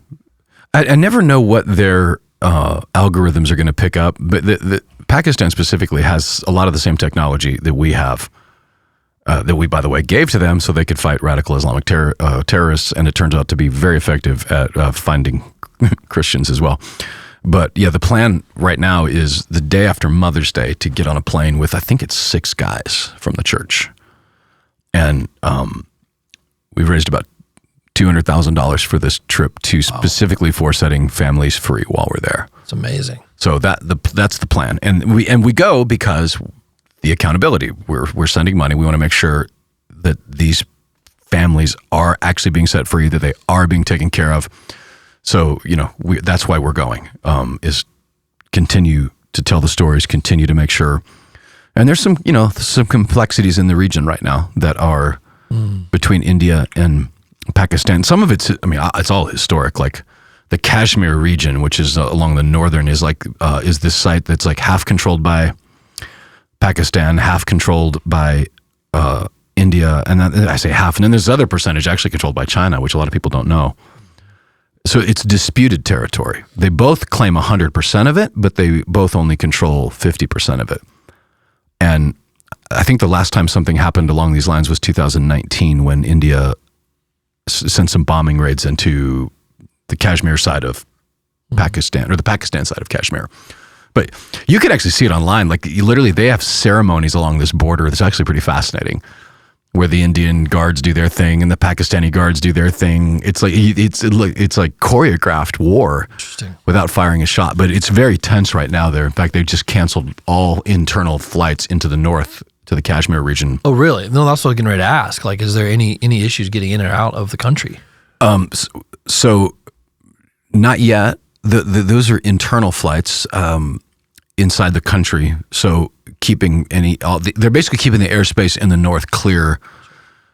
I never know what their algorithms are going to pick up, but the Pakistan specifically has a lot of the same technology that we have, that we, by the way, gave to them so they could fight radical Islamic terrorists, and it turns out to be very effective at finding Christians as well. But yeah, the plan right now is the day after Mother's Day to get on a plane with, I think it's 6 guys from the church. And we've raised about $200,000 for this trip specifically for setting families free while we're there. It's amazing. So that's the plan. And we go because the accountability. We're sending money. We want to make sure that these families are actually being set free, that they are being taken care of. So, that's why we're going, is continue to tell the stories, continue to make sure. And there's some complexities in the region right now that are between India and Pakistan. Some of it's all historic. Like the Kashmir region, which is along the northern, is this site that's like half controlled by Pakistan, half controlled by India. And then I say half, and then there's other percentage actually controlled by China, which a lot of people don't know. So it's disputed territory. They both claim 100% of it, but they both only control 50% of it. And I think the last time something happened along these lines was 2019 when India sent some bombing raids into the Kashmir side of Pakistan, or the Pakistan side of Kashmir. But you can actually see it online. Like literally, they have ceremonies along this border. That's actually pretty fascinating, where the Indian guards do their thing and the Pakistani guards do their thing. It's like choreographed war without firing a shot. But it's very tense right now there. In fact, they just canceled all internal flights into the north to the Kashmir region. Oh, really? No, that's what I'm getting ready to ask. Like, is there any issues getting in or out of the country? So not yet. Those are internal flights inside the country. So they're basically keeping the airspace in the north clear,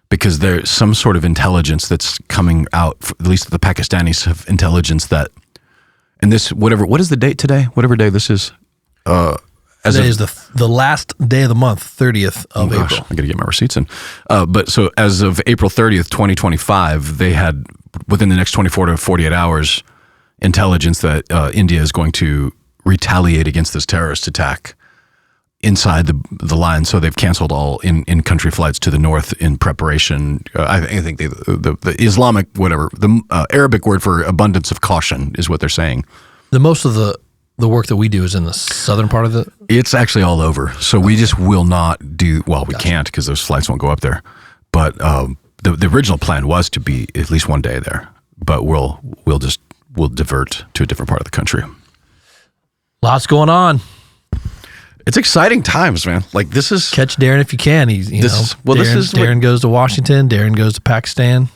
because there's some sort of intelligence that's coming out. At least the Pakistanis have intelligence that, and this what is the date today? Whatever day this is. Today is the last day of the month, 30th of April. I got to get my receipts in. But so as of April 30th, 2025, they had within the next 24 to 48 hours intelligence that India is going to retaliate against this terrorist attack inside the line. So they've canceled all in-country flights to the north in preparation. I think the Islamic, the Arabic word for abundance of caution is what they're saying. The most of the work that we do is in the southern part of the... It's actually all over. So we just will not do... Well, we can't because those flights won't go up there. But the original plan was to be at least one day there. But we'll divert to a different part of the country. Lots going on. It's exciting times, man. Like this is... Catch Darren if you can. Darren goes to Washington. Darren goes to Pakistan.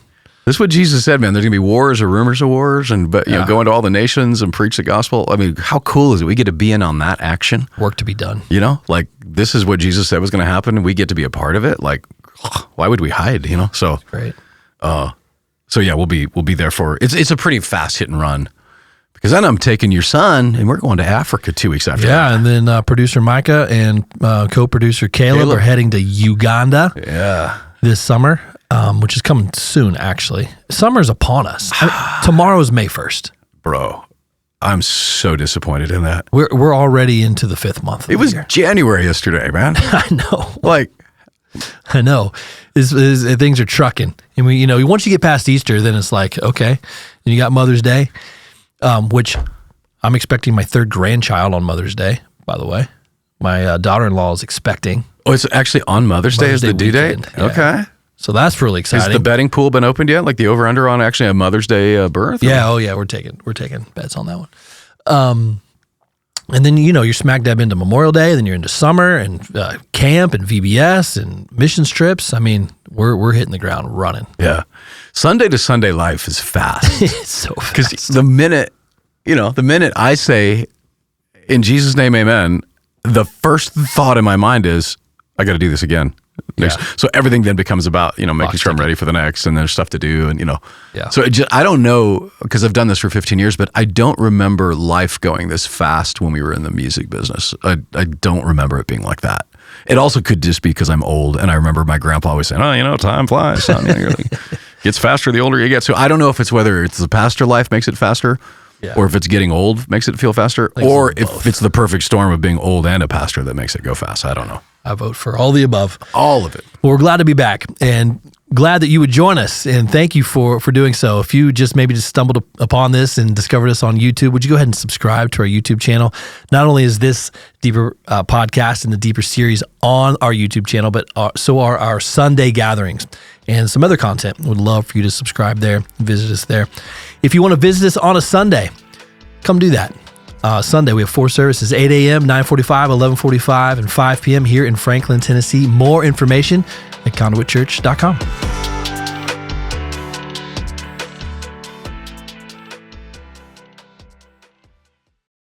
This is what Jesus said, man. There's going to be wars or rumors of wars, but go into all the nations and preach the gospel. I mean, how cool is it? We get to be in on that action. Work to be done. Like this is what Jesus said was going to happen, and we get to be a part of it. Like, why would we hide? So that's great. So yeah, we'll be there for it's a pretty fast hit and run, because then I'm taking your son and we're going to Africa 2 weeks after. Yeah, and then producer Micah and co-producer Caleb are heading to Uganda. Yeah, this summer. Which is coming soon, actually. Summer's upon us. Tomorrow is May 1st. Bro, I'm so disappointed in that. We're already into the 5th month. It was January yesterday, man. I know. I know. Things are trucking. And once you get past Easter, then it's like, okay. And you got Mother's Day, which I'm expecting my 3rd grandchild on Mother's Day, by the way. My daughter-in-law is expecting. Oh, it's actually on Mother's Day is the due date? Yeah. Okay. So that's really exciting. Has the betting pool been opened yet? Like the over/under on actually a Mother's Day birth? Yeah. Oh, yeah. We're taking bets on that one. And then you're smack dab into Memorial Day. Then you're into summer and camp and VBS and mission trips. I mean, we're hitting the ground running. Yeah. Sunday to Sunday life is fast. It's so fast. Because the minute I say, "In Jesus' name, Amen," the first thought in my mind is, I got to do this again. Yeah. So everything then becomes about, making sure I'm ready for the next, and there's stuff to do. And, yeah. So I don't know, because I've done this for 15 years, but I don't remember life going this fast when we were in the music business. I don't remember it being like that. It also could just be because I'm old, and I remember my grandpa always saying, time flies, son. Gets faster the older you get. So I don't know if it's whether it's the pastor life makes it faster, or if it's getting old makes it feel faster, or if it's the perfect storm of being old and a pastor that makes it go fast. I don't know. I vote for all the above. All of it. Well, we're glad to be back, and glad that you would join us, and thank you for doing so. If you just stumbled upon this and discovered us on YouTube, would you go ahead and subscribe to our YouTube channel? Not only is this Deeper podcast and the Deeper series on our YouTube channel, but so are our Sunday gatherings and some other content. Would love for you to subscribe there, visit us there. If you want to visit us on a Sunday, come do that. Sunday, we have 4 services, 8 a.m., 9:45, 11:45, and 5 p.m. here in Franklin, Tennessee. More information at ConduitChurch.com.